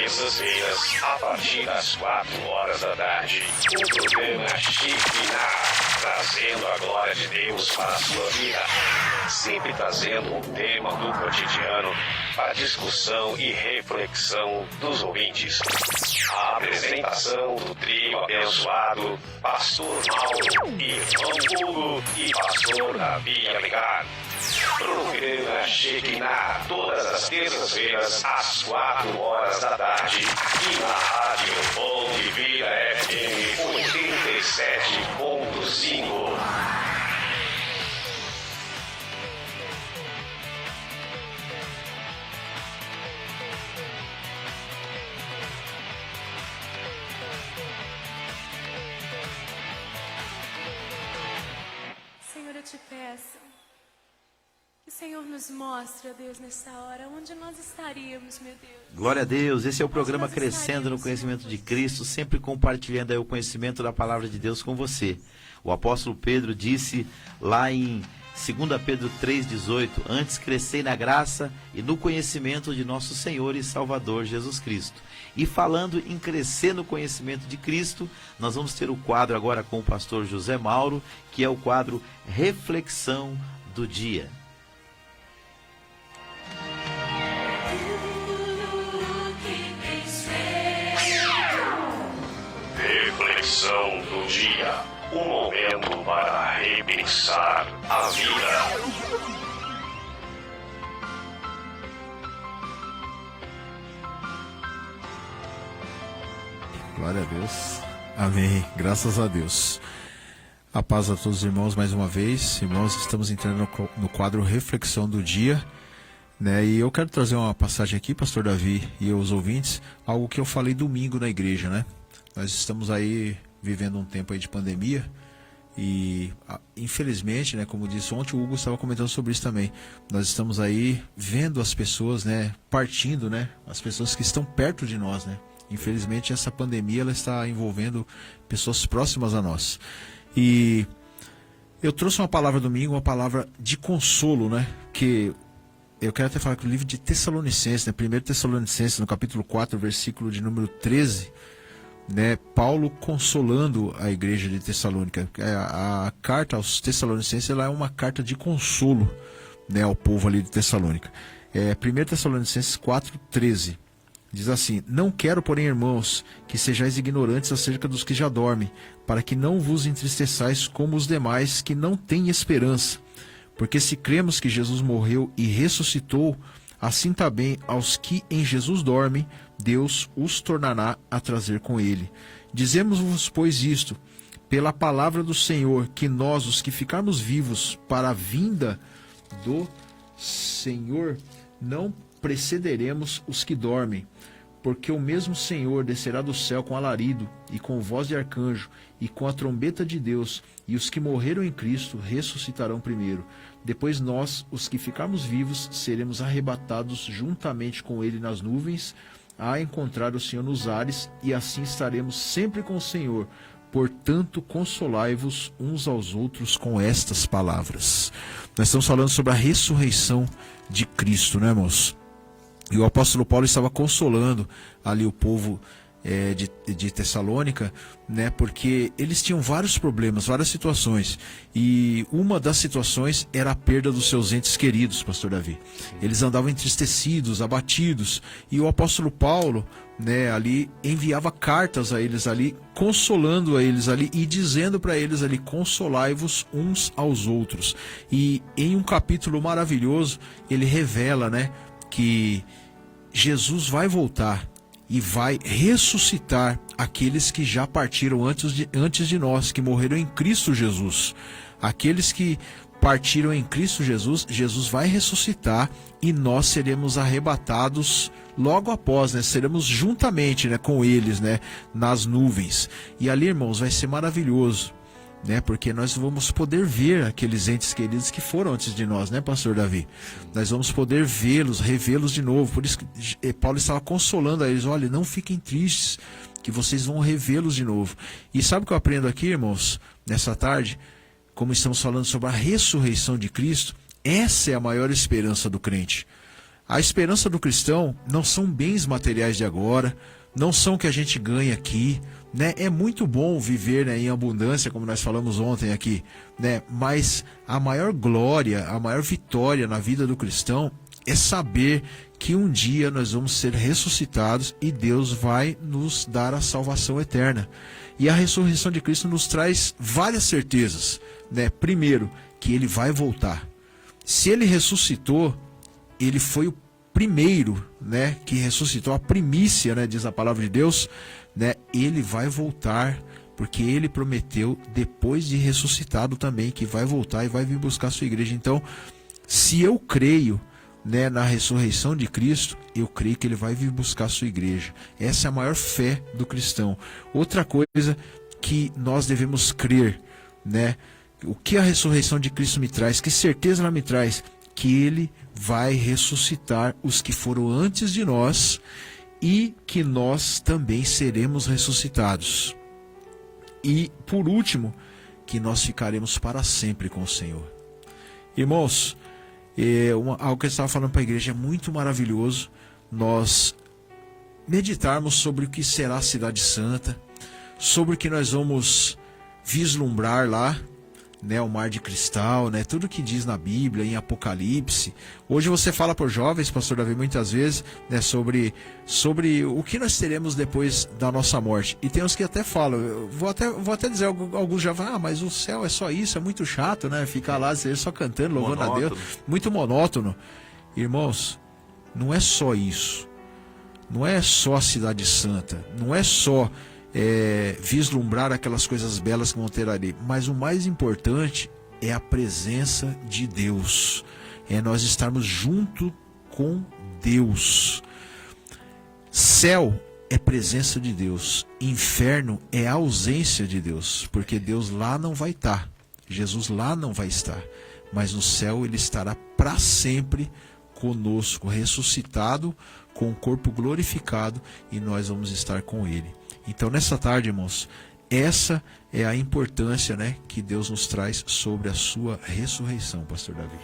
terças-feiras, a partir das 4 horas da tarde, o programa Shekinah, trazendo a glória de Deus para a sua vida. Sempre trazendo um tema do cotidiano para discussão e reflexão dos ouvintes. A apresentação do trio abençoado, Pastor Mauro, Irmão Hugo e Pastor Davi Alencar. Programa Shekinah, todas as terças-feiras, às 4 horas da tarde, aqui na Rádio Bom de Vida FM 87.5. Senhor, eu te peço que o Senhor nos mostre, ó Deus, nessa hora, onde nós estaríamos, meu Deus. Glória a Deus, esse é o programa Crescendo no Conhecimento de Cristo, sempre compartilhando aí o conhecimento da Palavra de Deus com você. O apóstolo Pedro disse lá em 2 Pedro 3,18, antes crescei na graça e no conhecimento de nosso Senhor e Salvador Jesus Cristo. E falando em crescer no conhecimento de Cristo, nós vamos ter o quadro agora com o pastor José Mauro, que é o quadro Reflexão do Dia. Reflexão do dia. Um momento para repensar a vida. Glória a Deus. Amém. Graças a Deus. A paz a todos os irmãos mais uma vez. Irmãos, estamos entrando no quadro Reflexão do Dia, né? E eu quero trazer uma passagem aqui, pastor Davi e os ouvintes, algo que eu falei domingo na igreja, né? Nós estamos aí vivendo um tempo aí de pandemia e, infelizmente, né, como disse ontem, o Hugo estava comentando sobre isso também. Nós estamos aí vendo as pessoas, né, partindo, né, as pessoas que estão perto de nós, né. Infelizmente, essa pandemia ela está envolvendo pessoas próximas a nós. E eu trouxe uma palavra domingo, uma palavra de consolo, né, que eu quero até falar que o livro de Tessalonicenses, né, 1 Tessalonicenses, no capítulo 4, versículo de número 13, né, Paulo consolando a igreja de Tessalônica. A carta aos Tessalonicenses ela é uma carta de consolo, né, ao povo ali de Tessalônica. 1 Tessalonicenses 4,13 diz assim: não quero, porém, irmãos, que sejais ignorantes acerca dos que já dormem, para que não vos entristeçais como os demais que não têm esperança. Porque se cremos que Jesus morreu e ressuscitou, assim também aos que em Jesus dormem, Deus os tornará a trazer com ele. Dizemos-vos, pois, isto, pela palavra do Senhor, que nós, os que ficarmos vivos para a vinda do Senhor, não precederemos os que dormem. Porque o mesmo Senhor descerá do céu com alarido, e com voz de arcanjo, e com a trombeta de Deus, e os que morreram em Cristo ressuscitarão primeiro. Depois nós, os que ficarmos vivos, seremos arrebatados juntamente com ele nas nuvens, a encontrar o Senhor nos ares, e assim estaremos sempre com o Senhor. Portanto, consolai-vos uns aos outros com estas palavras. Nós estamos falando sobre a ressurreição de Cristo, né, irmãos? E o apóstolo Paulo estava consolando ali o povo de Tessalônica, né, porque eles tinham vários problemas, várias situações. E uma das situações era a perda dos seus entes queridos, pastor Davi. Eles andavam entristecidos, abatidos. E o apóstolo Paulo, né, ali enviava cartas a eles ali, consolando a eles ali e dizendo para eles ali: consolai-vos uns aos outros. E em um capítulo maravilhoso, ele revela, né, que Jesus vai voltar e vai ressuscitar aqueles que já partiram antes de nós, que morreram em Cristo Jesus. Aqueles que partiram em Cristo Jesus, Jesus vai ressuscitar e nós seremos arrebatados logo após, né? Seremos juntamente, né, com eles, né, nas nuvens. E ali, irmãos, vai ser maravilhoso, né? Porque nós vamos poder ver aqueles entes queridos que foram antes de nós, né, pastor Davi? Nós vamos poder vê-los, revê-los de novo. Por isso que Paulo estava consolando a eles: olha, não fiquem tristes, que vocês vão revê-los de novo. E sabe o que eu aprendo aqui, irmãos, nessa tarde? Como estamos falando sobre a ressurreição de Cristo, essa é a maior esperança do crente. a esperança do cristão não são bens materiais de agora, não são o que a gente ganha aqui, né? É muito bom viver, né, em abundância, como nós falamos ontem aqui, né? Mas a maior glória, a maior vitória na vida do cristão é saber que um dia nós vamos ser ressuscitados e Deus vai nos dar a salvação eterna. E a ressurreição de Cristo nos traz várias certezas, né? Primeiro, que Ele vai voltar. Se Ele ressuscitou, Ele foi o primeiro, né, que ressuscitou, a primícia, né, diz a palavra de Deus, né? Ele vai voltar, porque Ele prometeu, depois de ressuscitado também, que vai voltar e vai vir buscar a sua igreja. Então, se eu creio, né, na ressurreição de Cristo, eu creio que Ele vai vir buscar a sua igreja. Essa é a maior fé do cristão. Outra coisa que nós devemos crer, né? O que a ressurreição de Cristo me traz? Que certeza ela me traz? Que Ele vai ressuscitar os que foram antes de nós e que nós também seremos ressuscitados. E, por último, que nós ficaremos para sempre com o Senhor. Irmãos, algo que eu estava falando para a igreja, é muito maravilhoso nós meditarmos sobre o que será a Cidade Santa, sobre o que nós vamos vislumbrar lá, né, o mar de cristal, né, tudo que diz na Bíblia, em Apocalipse. Hoje você fala para os jovens, pastor Davi, muitas vezes, né, sobre o que nós teremos depois da nossa morte. E tem uns que até falam, vou até dizer, alguns já falam, mas o céu é só isso, é muito chato, né, ficar lá só cantando, louvando a Deus, muito monótono. Irmãos, não é só isso, não é só a Cidade Santa, não é só vislumbrar aquelas coisas belas que vão ter ali, mas o mais importante é a presença de Deus, é nós estarmos junto com Deus. Céu é presença de Deus, inferno é ausência de Deus, porque Deus lá não vai estar, Jesus lá não vai estar, mas no céu Ele estará para sempre conosco, ressuscitado, com o corpo glorificado, e nós vamos estar com Ele. Então, nessa tarde, irmãos, essa é a importância, né, que Deus nos traz sobre a sua ressurreição, pastor Davi.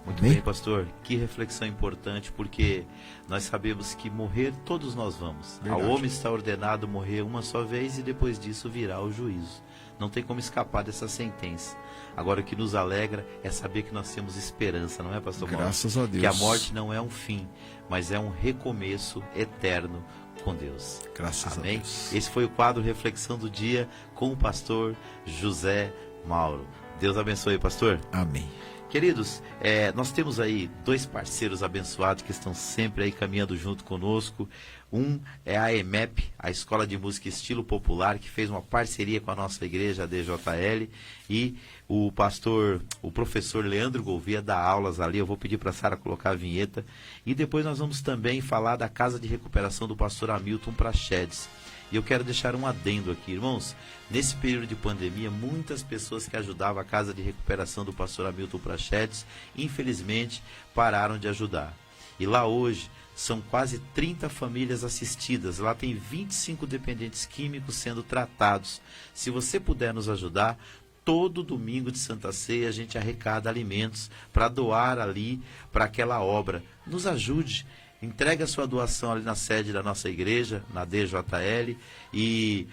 Muito bem, pastor. Que reflexão importante, porque nós sabemos que morrer todos nós vamos. Verdade. Ao homem está ordenado morrer uma só vez e depois disso virá o juízo. Não tem como escapar dessa sentença. Agora, o que nos alegra é saber que nós temos esperança, não é, pastor Mauro? Graças a Deus. Que a morte não é um fim, mas é um recomeço eterno com Deus. Graças Amém? a Deus. Esse foi o quadro Reflexão do Dia com o pastor José Mauro. Deus abençoe, pastor. Amém. Queridos, nós temos aí 2 parceiros abençoados que estão sempre aí caminhando junto conosco. Um é a EMEP, a Escola de Música Estilo Popular, que fez uma parceria com a nossa igreja, a DJL, e o professor Leandro Gouveia dá aulas ali. Eu vou pedir para a Sara colocar a vinheta. E depois nós vamos também falar da Casa de Recuperação do pastor Hamilton Prachedes. E eu quero deixar um adendo aqui, irmãos. Nesse período de pandemia, muitas pessoas que ajudavam a Casa de Recuperação do pastor Hamilton Prachedes, infelizmente, pararam de ajudar. E lá hoje, são quase 30 famílias assistidas. Lá tem 25 dependentes químicos sendo tratados. Se você puder nos ajudar, todo domingo de Santa Ceia a gente arrecada alimentos para doar ali para aquela obra. Nos ajude. Entregue a sua doação ali na sede da nossa igreja, na DJL, e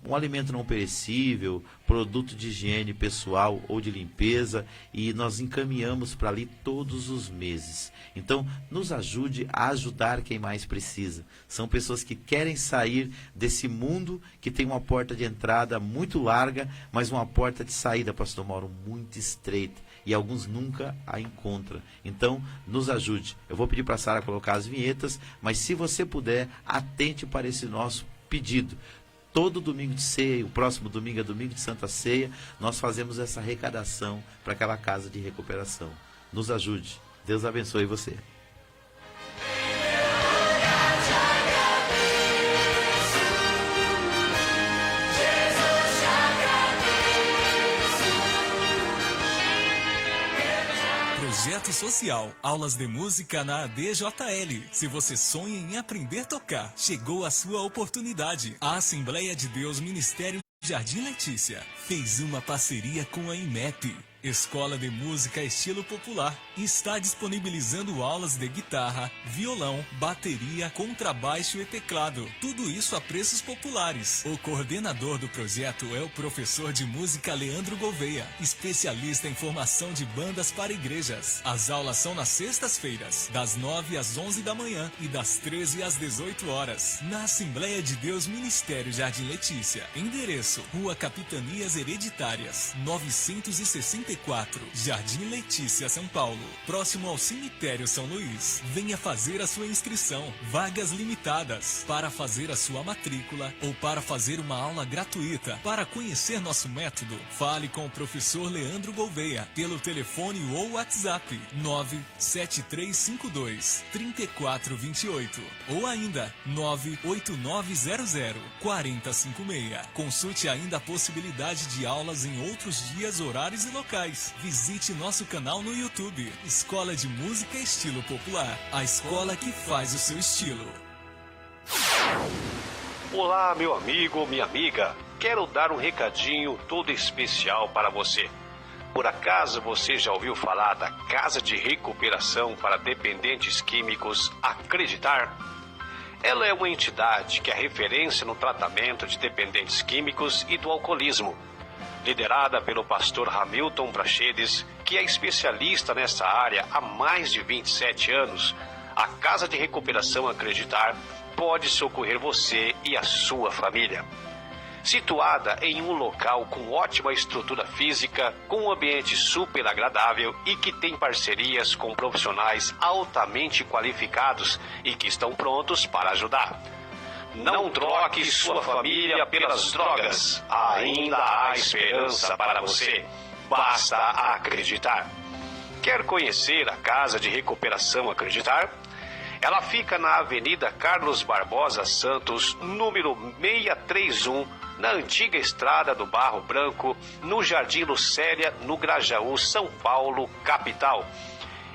um alimento não perecível, produto de higiene pessoal ou de limpeza, e nós encaminhamos para ali todos os meses. Então, nos ajude a ajudar quem mais precisa. São pessoas que querem sair desse mundo que tem uma porta de entrada muito larga, mas uma porta de saída, pastor Mauro, muito estreita. E alguns nunca a encontram. Então, nos ajude. Eu vou pedir para a Sara colocar as vinhetas, mas se você puder, atente para esse nosso pedido. Todo domingo de ceia, o próximo domingo é domingo de Santa Ceia, nós fazemos essa arrecadação para aquela casa de recuperação. Nos ajude. Deus abençoe você. Projeto Social, aulas de música na ADJL. Se você sonha em aprender a tocar, chegou a sua oportunidade. A Assembleia de Deus Ministério Jardim Letícia fez uma parceria com a IMEP. Escola de Música Estilo Popular está disponibilizando aulas de guitarra, violão, bateria, contrabaixo e teclado. Tudo isso a preços populares. O coordenador do projeto é o professor de música Leandro Gouveia, especialista em formação de bandas para igrejas. As aulas são nas sextas-feiras, das 9 às 11 da manhã e das 13 às 18 horas, na Assembleia de Deus Ministério Jardim Letícia. Endereço: Rua Capitanias Hereditárias, 964, Jardim Letícia, São Paulo, próximo ao Cemitério São Luís. Venha fazer a sua inscrição. Vagas limitadas. Para fazer a sua matrícula ou para fazer uma aula gratuita. Para conhecer nosso método, fale com o professor Leandro Gouveia pelo telefone ou WhatsApp 97352-3428 ou ainda 98900-4056. Consulte ainda a possibilidade de aulas em outros dias, horários e locais. Visite nosso canal no YouTube, Escola de Música Estilo Popular, a escola que faz o seu estilo. Olá, meu amigo, minha amiga. Quero dar um recadinho todo especial para você. Por acaso você já ouviu falar da Casa de Recuperação para Dependentes Químicos Acreditar? Ela é uma entidade que é referência no tratamento de dependentes químicos e do alcoolismo. Liderada pelo pastor Hamilton Prachedes, que é especialista nessa área há mais de 27 anos, a Casa de Recuperação Acreditar pode socorrer você e a sua família. Situada em um local com ótima estrutura física, com um ambiente super agradável e que tem parcerias com profissionais altamente qualificados e que estão prontos para ajudar. Não troque sua família pelas drogas. Ainda há esperança para você. Basta acreditar. Quer conhecer a Casa de Recuperação Acreditar? Ela fica na Avenida Carlos Barbosa Santos, número 631, na antiga Estrada do Barro Branco, no Jardim Lucélia, no Grajaú, São Paulo, capital.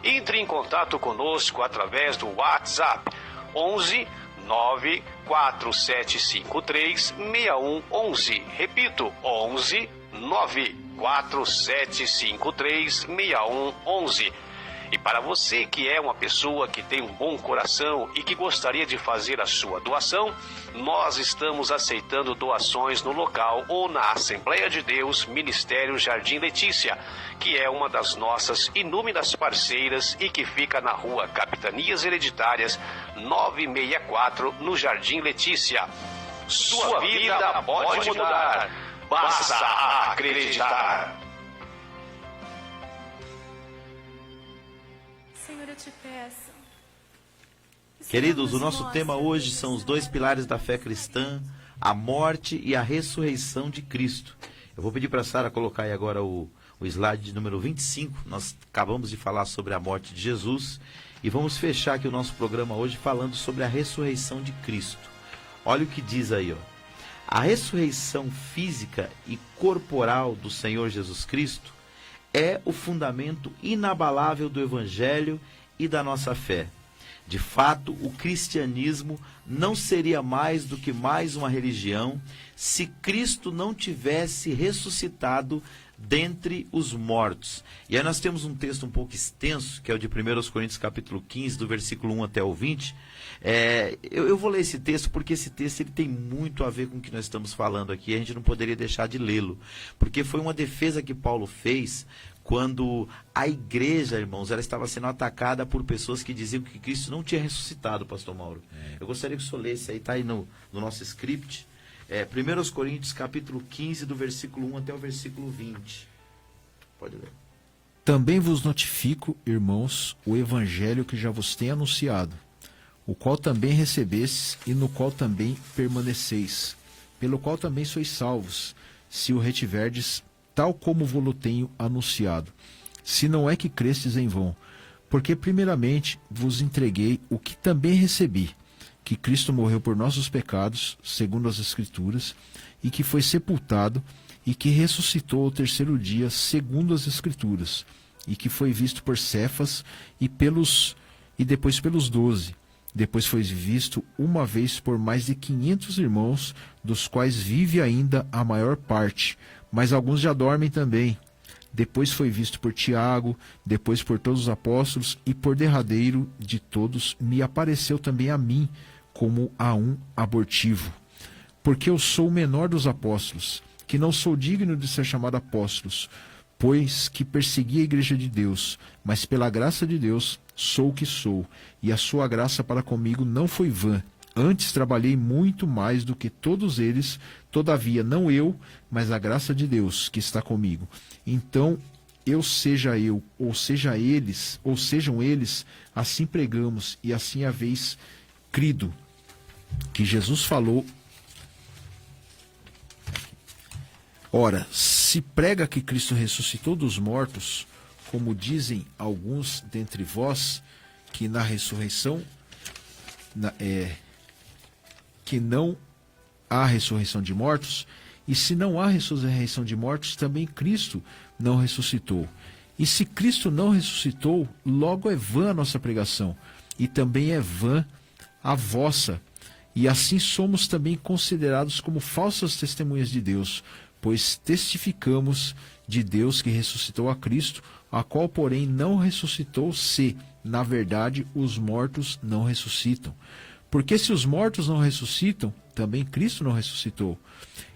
Entre em contato conosco através do WhatsApp 11 94753 6111. Repito, 11 94753 6111. E para você que é uma pessoa que tem um bom coração e que gostaria de fazer a sua doação, nós estamos aceitando doações no local ou na Assembleia de Deus Ministério Jardim Letícia, que é uma das nossas inúmeras parceiras e que fica na Rua Capitanias Hereditárias 964, no Jardim Letícia. Sua vida pode mudar. Basta acreditar. Senhor, eu te peço. Queridos, o nosso tema hoje são os dois pilares da fé cristã, a morte e a ressurreição de Cristo. Eu vou pedir para a Sara colocar aí agora o slide de número 25. Nós acabamos de falar sobre a morte de Jesus e vamos fechar aqui o nosso programa hoje falando sobre a ressurreição de Cristo. Olha o que diz aí, ó. A ressurreição física e corporal do Senhor Jesus Cristo é o fundamento inabalável do Evangelho e da nossa fé. De fato, o cristianismo não seria mais do que mais uma religião se Cristo não tivesse ressuscitado dentre os mortos. E aí nós temos um texto um pouco extenso, que é o de 1 Coríntios capítulo 15, do versículo 1 até o 20. Eu vou ler esse texto porque esse texto ele tem muito a ver com o que nós estamos falando aqui. A gente não poderia deixar de lê-lo, porque foi uma defesa que Paulo fez quando a igreja, irmãos, ela estava sendo atacada por pessoas que diziam que Cristo não tinha ressuscitado, pastor Mauro. Eu gostaria que o senhor lesse aí, está aí no nosso script, 1 Coríntios capítulo 15, do versículo 1 até o versículo 20. Pode ler. Também vos notifico, irmãos, o evangelho que já vos tenho anunciado, o qual também recebestes e no qual também permaneceis, pelo qual também sois salvos, se o retiverdes, tal como vos tenho anunciado, se não é que crestes em vão, porque primeiramente vos entreguei o que também recebi, que Cristo morreu por nossos pecados, segundo as Escrituras, e que foi sepultado, e que ressuscitou ao terceiro dia, segundo as Escrituras, e que foi visto por Cefas e depois pelos 12. Depois foi visto uma vez por mais de 500 irmãos, dos quais vive ainda a maior parte, mas alguns já dormem também. depois foi visto por Tiago, depois por todos os apóstolos, e por derradeiro de todos me apareceu também a mim, como a um abortivo. Porque eu sou o menor dos apóstolos, que não sou digno de ser chamado apóstolos, pois que persegui a igreja de Deus, mas pela graça de Deus sou o que sou, e a sua graça para comigo não foi vã. Antes trabalhei muito mais do que todos eles, todavia não eu, mas a graça de Deus que está comigo. Então, ou sejam eles, assim pregamos e assim haveis crido, que Jesus falou. Ora, se prega que Cristo ressuscitou dos mortos, como dizem alguns dentre vós, que na ressurreição que não há ressurreição de mortos, e se não há ressurreição de mortos, também Cristo não ressuscitou. E se Cristo não ressuscitou, logo é vã a nossa pregação, e também é vã a vossa. E assim somos também considerados como falsas testemunhas de Deus, pois testificamos de Deus que ressuscitou a Cristo, a qual, porém, não ressuscitou, se, na verdade, os mortos não ressuscitam. Porque se os mortos não ressuscitam, também Cristo não ressuscitou.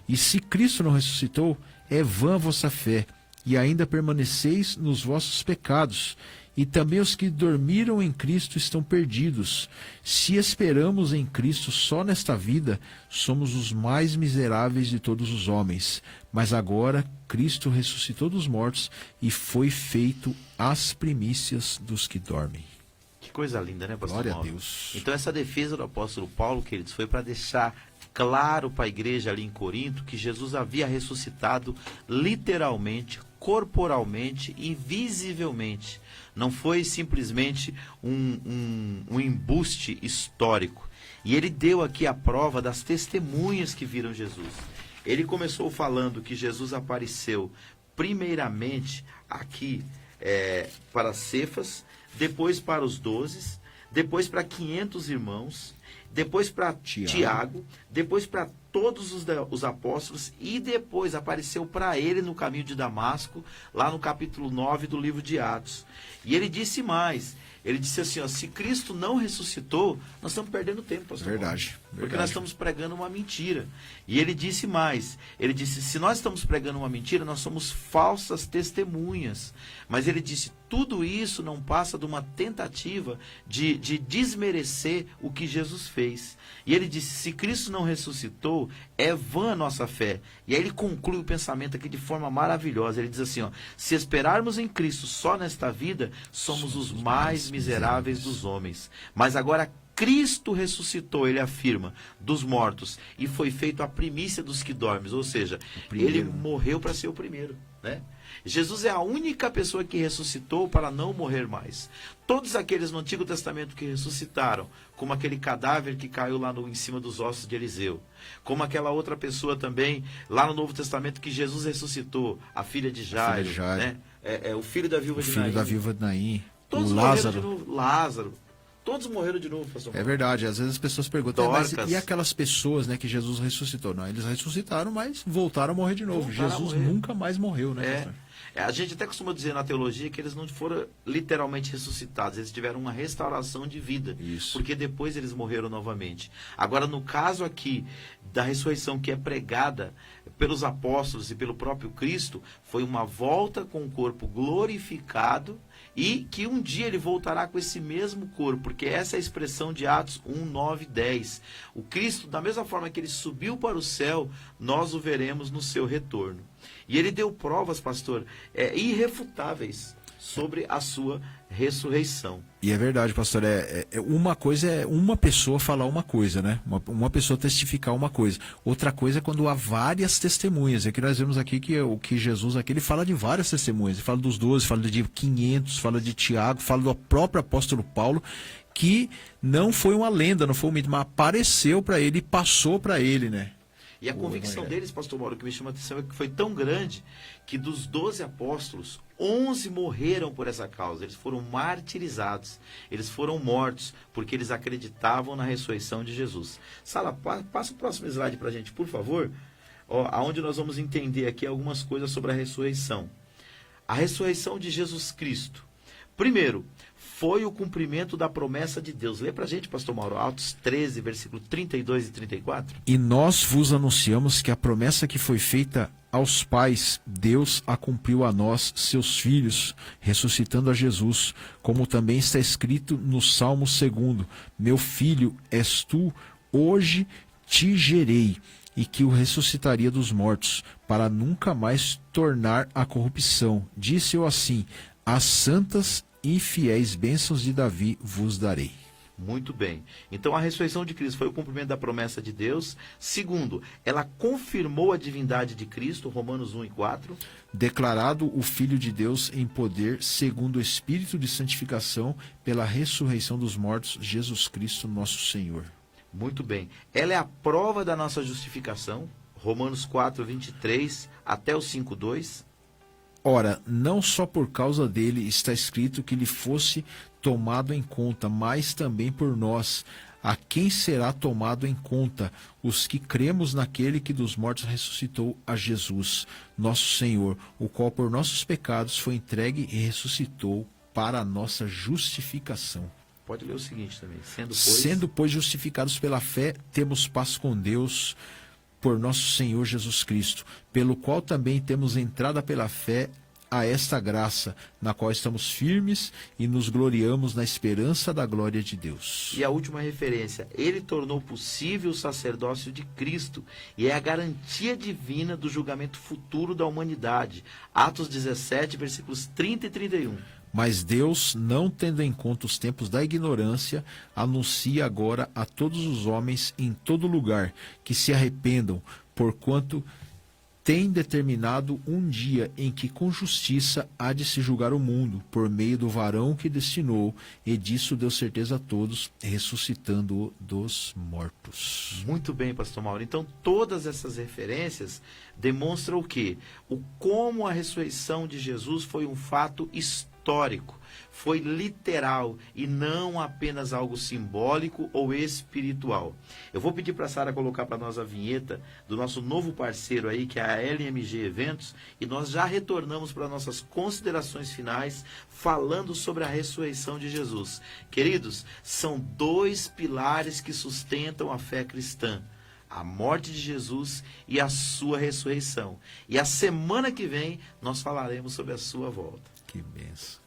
E se Cristo não ressuscitou, é vã a vossa fé, e ainda permaneceis nos vossos pecados. E também os que dormiram em Cristo estão perdidos. Se esperamos em Cristo só nesta vida, somos os mais miseráveis de todos os homens. Mas agora Cristo ressuscitou dos mortos e foi feito as primícias dos que dormem. Que coisa linda, né, pastor Glória Mauro? a Deus. Então essa defesa do apóstolo Paulo, queridos, foi para deixar claro para a igreja ali em Corinto que Jesus havia ressuscitado literalmente, corporalmente e visivelmente. Não foi simplesmente um embuste histórico. E ele deu aqui a prova das testemunhas que viram Jesus. Ele começou falando que Jesus apareceu primeiramente aqui para Cefas, depois para os 12, depois para 500 irmãos, depois para Tiago, depois para todos os apóstolos, e depois apareceu para ele no caminho de Damasco, lá no capítulo 9 do livro de Atos. E ele disse mais, ele disse assim, ó, se Cristo não ressuscitou, nós estamos perdendo tempo, pastor. Verdade. Porque nós estamos pregando uma mentira. E ele disse mais, ele disse, se nós estamos pregando uma mentira, nós somos falsas testemunhas. Mas ele disse, tudo isso não passa de uma tentativa de desmerecer o que Jesus fez. E ele disse, se Cristo não ressuscitou, é vã a nossa fé. E aí ele conclui o pensamento aqui de forma maravilhosa. Ele diz assim, ó, se esperarmos em Cristo só nesta vida, somos os mais miseráveis dos homens. Mas agora Cristo ressuscitou, ele afirma, dos mortos, e foi feito a primícia dos que dormem. Ou seja, ele morreu para ser o primeiro, né? Jesus é a única pessoa que ressuscitou para não morrer mais. Todos aqueles no Antigo Testamento que ressuscitaram, como aquele cadáver que caiu lá em cima dos ossos de Eliseu, como aquela outra pessoa também, lá no Novo Testamento, que Jesus ressuscitou, a filha de Jairo, né? O filho da viúva de Naim. O filho da viúva de Naim, todos o Lázaro. De novo. Lázaro. Todos morreram de novo, pastor. É verdade, às vezes as pessoas perguntam, mas e aquelas pessoas, né, que Jesus ressuscitou? Não, eles ressuscitaram, mas voltaram a morrer de novo. Jesus nunca mais morreu, né, pastor? A gente até costuma dizer na teologia que eles não foram literalmente ressuscitados, eles tiveram uma restauração de vida. Isso. Porque depois eles morreram novamente. Agora, no caso aqui da ressurreição que é pregada pelos apóstolos e pelo próprio Cristo, foi uma volta com o corpo glorificado, e que um dia ele voltará com esse mesmo corpo, porque essa é a expressão de Atos 1, 9 e 10. O Cristo, da mesma forma que ele subiu para o céu, nós o veremos no seu retorno. E ele deu provas, pastor, irrefutáveis sobre a sua ressurreição. E é verdade, pastor, uma coisa é uma pessoa falar uma coisa, né? Uma pessoa testificar uma coisa. Outra coisa é quando há várias testemunhas. É que nós vemos aqui que o que Jesus aqui, ele fala de várias testemunhas. Ele fala dos 12, fala de 500, fala de Tiago, fala do próprio apóstolo Paulo, que não foi uma lenda, não foi um mito, mas apareceu para ele e passou para ele, né? E a convicção deles, pastor Mauro, que me chama a atenção é que foi tão grande que dos 12 apóstolos, 11 morreram por essa causa. Eles foram martirizados, eles foram mortos, porque eles acreditavam na ressurreição de Jesus. Sala, passa o próximo slide para a gente, por favor, onde nós vamos entender aqui algumas coisas sobre a ressurreição. A ressurreição de Jesus Cristo. Primeiro, foi o cumprimento da promessa de Deus. Lê pra gente, pastor Mauro, Atos 13, versículo 32 e 34. E nós vos anunciamos que a promessa que foi feita aos pais, Deus a cumpriu a nós, seus filhos, ressuscitando a Jesus, como também está escrito no Salmo 2: Meu filho és tu, hoje te gerei, e que o ressuscitaria dos mortos, para nunca mais tornar a corrupção. Disse-o assim: as santas e fiéis bênçãos de Davi vos darei. Muito bem. Então a ressurreição de Cristo foi o cumprimento da promessa de Deus. Segundo, ela confirmou a divindade de Cristo, Romanos 1 e 4. Declarado o Filho de Deus em poder, segundo o Espírito de santificação, pela ressurreição dos mortos, Jesus Cristo nosso Senhor. Muito bem. Ela é a prova da nossa justificação, Romanos 4, 23 até o 5, 2. Ora, não só por causa dele está escrito que lhe fosse tomado em conta, mas também por nós, a quem será tomado em conta, os que cremos naquele que dos mortos ressuscitou, a Jesus, nosso Senhor, o qual por nossos pecados foi entregue e ressuscitou para a nossa justificação. Pode ler o seguinte também. Sendo, pois, justificados pela fé, temos paz com Deus, por nosso Senhor Jesus Cristo, pelo qual também temos entrada pela fé a esta graça, na qual estamos firmes e nos gloriamos na esperança da glória de Deus. E a última referência, ele tornou possível o sacerdócio de Cristo, e é a garantia divina do julgamento futuro da humanidade. Atos 17, versículos 30 e 31. Mas Deus, não tendo em conta os tempos da ignorância, anuncia agora a todos os homens em todo lugar que se arrependam, porquanto tem determinado um dia em que com justiça há de se julgar o mundo, por meio do varão que destinou, e disso deu certeza a todos, ressuscitando-o dos mortos. Muito bem, pastor Mauro. Então, todas essas referências demonstram o quê? Como a ressurreição de Jesus foi um fato histórico, foi literal e não apenas algo simbólico ou espiritual. Eu vou pedir para a Sara colocar para nós a vinheta do nosso novo parceiro aí, que é a LMG Eventos, e nós já retornamos para nossas considerações finais, falando sobre a ressurreição de Jesus. Queridos, são dois pilares que sustentam a fé cristã: a morte de Jesus e a sua ressurreição. E a semana que vem nós falaremos sobre a sua volta. Que bênção.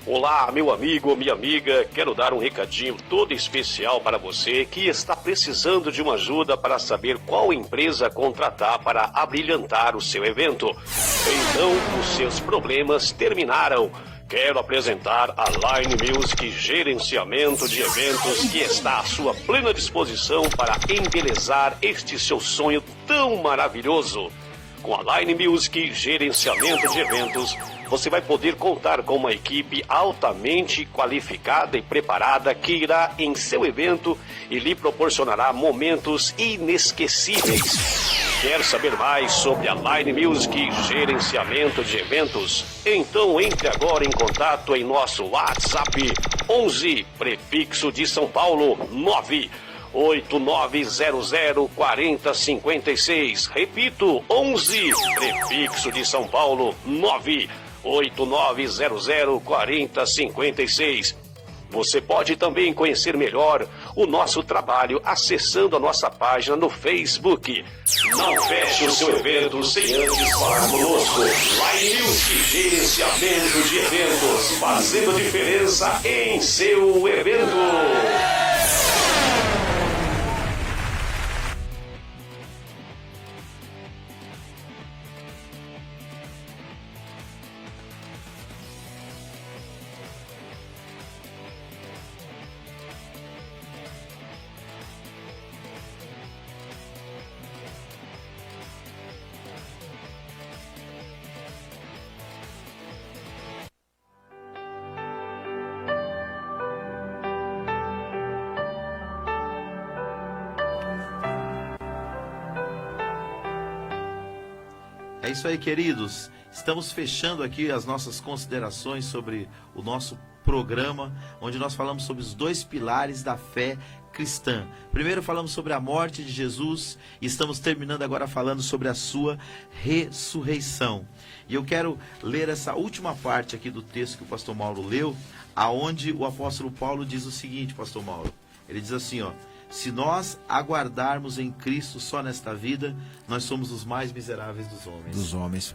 Olá, meu amigo ou minha amiga, quero dar um recadinho todo especial para você que está precisando de uma ajuda para saber qual empresa contratar para abrilhantar o seu evento. Então, os seus problemas terminaram. Quero apresentar a Line Music Gerenciamento de Eventos, que está à sua plena disposição para embelezar este seu sonho tão maravilhoso. Com a Line Music Gerenciamento de Eventos, você vai poder contar com uma equipe altamente qualificada e preparada que irá em seu evento e lhe proporcionará momentos inesquecíveis. Quer saber mais sobre a Line Music Gerenciamento de Eventos? Então entre agora em contato em nosso WhatsApp 11, prefixo de São Paulo, 989004056. Repito, 11, prefixo de São Paulo, 989004056. Você pode também conhecer melhor o nosso trabalho acessando a nossa página no Facebook. Não feche o seu evento sem antes falar conosco. Line Music Gerenciamento de Eventos, fazendo diferença em seu evento. É isso aí, queridos. estamos fechando aqui as nossas considerações sobre o nosso programa, onde nós falamos sobre os 2 pilares da fé cristã. Primeiro falamos sobre a morte de Jesus e estamos terminando agora falando sobre a sua ressurreição. E eu quero ler essa última parte aqui do texto que o pastor Mauro leu, aonde o apóstolo Paulo diz o seguinte, pastor Mauro. Ele diz assim, ó: se nós aguardarmos em Cristo só nesta vida, nós somos os mais miseráveis dos homens. Dos homens.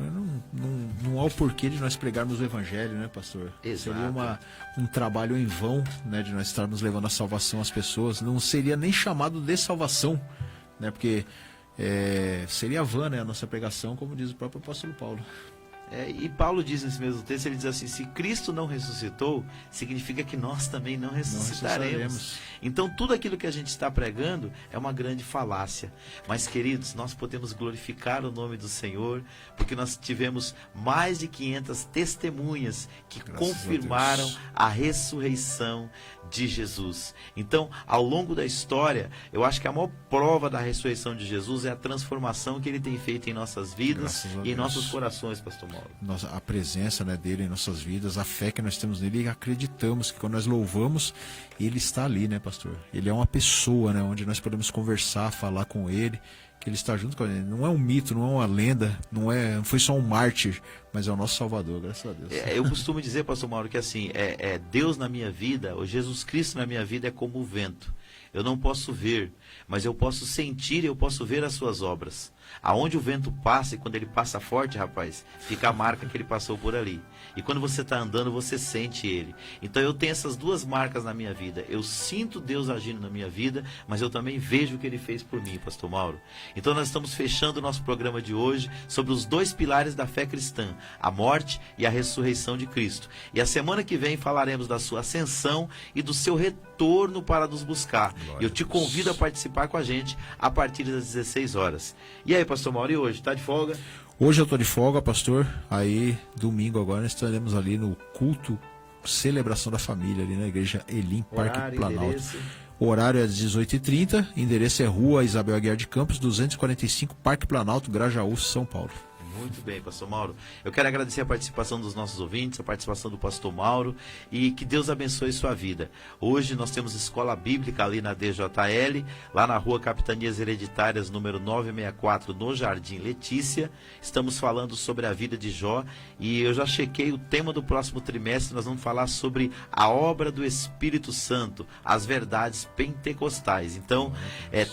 Não há o porquê de nós pregarmos o evangelho, né, pastor? Exato. Seria um trabalho em vão, né, de nós estarmos levando a salvação às pessoas. Não seria nem chamado de salvação, né, porque seria vã, né, a nossa pregação, como diz o próprio apóstolo Paulo. E Paulo diz nesse mesmo texto, ele diz assim: se Cristo não ressuscitou, significa que nós também não ressuscitaremos. Então tudo aquilo que a gente está pregando é uma grande falácia. Mas, queridos, nós podemos glorificar o nome do Senhor, porque nós tivemos mais de 500 testemunhas que confirmaram a ressurreição de Jesus. Então, ao longo da história, eu acho que a maior prova da ressurreição de Jesus é a transformação que ele tem feito em nossas vidas e em nossos corações, pastor Mauro. A presença, né, dele em nossas vidas, a fé que nós temos nele, e acreditamos que quando nós louvamos, ele está ali, né, pastor? Ele é uma pessoa, né, onde nós podemos conversar, falar com ele, que ele está junto com ele. Não é um mito, não é uma lenda, não foi só um mártir, mas é o nosso Salvador, graças a Deus. Eu costumo dizer, pastor Mauro, que assim, Deus na minha vida, ou Jesus Cristo na minha vida é como o vento. Eu não posso ver, mas eu posso sentir e eu posso ver as suas obras. Aonde o vento passa, e quando ele passa forte, rapaz, fica a marca que ele passou por ali. E quando você está andando, você sente ele. Então eu tenho essas 2 marcas na minha vida. Eu sinto Deus agindo na minha vida, mas eu também vejo o que ele fez por mim, pastor Mauro. Então nós estamos fechando o nosso programa de hoje sobre os 2 pilares da fé cristã: a morte e a ressurreição de Cristo. E a semana que vem falaremos da sua ascensão e do seu retorno para nos buscar. E eu te convido a participar com a gente a partir das 16 horas. E aí, pastor Mauro, e hoje? Está de folga? Hoje eu estou de folga, pastor. Aí, domingo agora, nós estaremos ali no culto Celebração da Família, ali na Igreja Elim, Parque Planalto. Endereço. O horário é às 18h30, endereço é Rua Isabel Aguiar de Campos, 245, Parque Planalto, Grajaú, São Paulo. Muito bem, pastor Mauro. Eu quero agradecer a participação dos nossos ouvintes, a participação do pastor Mauro, e que Deus abençoe sua vida. Hoje nós temos escola bíblica ali na DJL, lá na Rua Capitanias Hereditárias, número 964, no Jardim Letícia. Estamos falando sobre a vida de Jó, e eu já chequei o tema do próximo trimestre. Nós vamos falar sobre a obra do Espírito Santo, as verdades pentecostais. Então,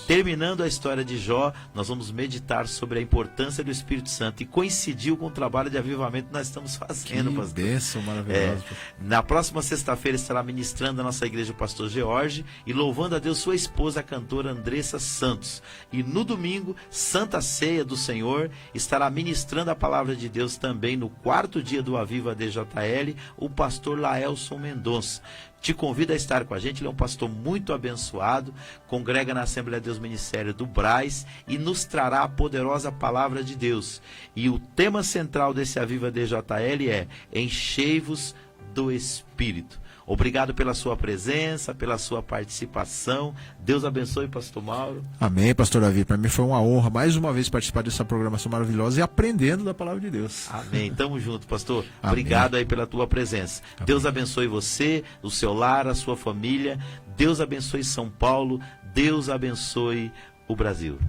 terminando a história de Jó, nós vamos meditar sobre a importância do Espírito Santo, e coincidiu com o trabalho de avivamento que nós estamos fazendo, pastor. Que bênção maravilhosa. Na próxima sexta-feira estará ministrando a nossa igreja o pastor George e louvando a Deus sua esposa, a cantora Andressa Santos. E no domingo, Santa Ceia do Senhor, estará ministrando a palavra de Deus também no 4º dia do Aviva DJL, o pastor Laelson Mendonça. Te convido a estar com a gente. Ele é um pastor muito abençoado, congrega na Assembleia de Deus Ministério do Brás e nos trará a poderosa palavra de Deus. E o tema central desse Aviva DJL é: enchei-vos do Espírito. Obrigado pela sua presença, pela sua participação. Deus abençoe, pastor Mauro. Amém, pastor Davi. Para mim foi uma honra mais uma vez participar dessa programação maravilhosa e aprendendo da palavra de Deus. Amém. Tamo junto, pastor. Amém. Obrigado aí pela tua presença. Amém. Deus abençoe você, o seu lar, a sua família. Deus abençoe São Paulo. Deus abençoe o Brasil.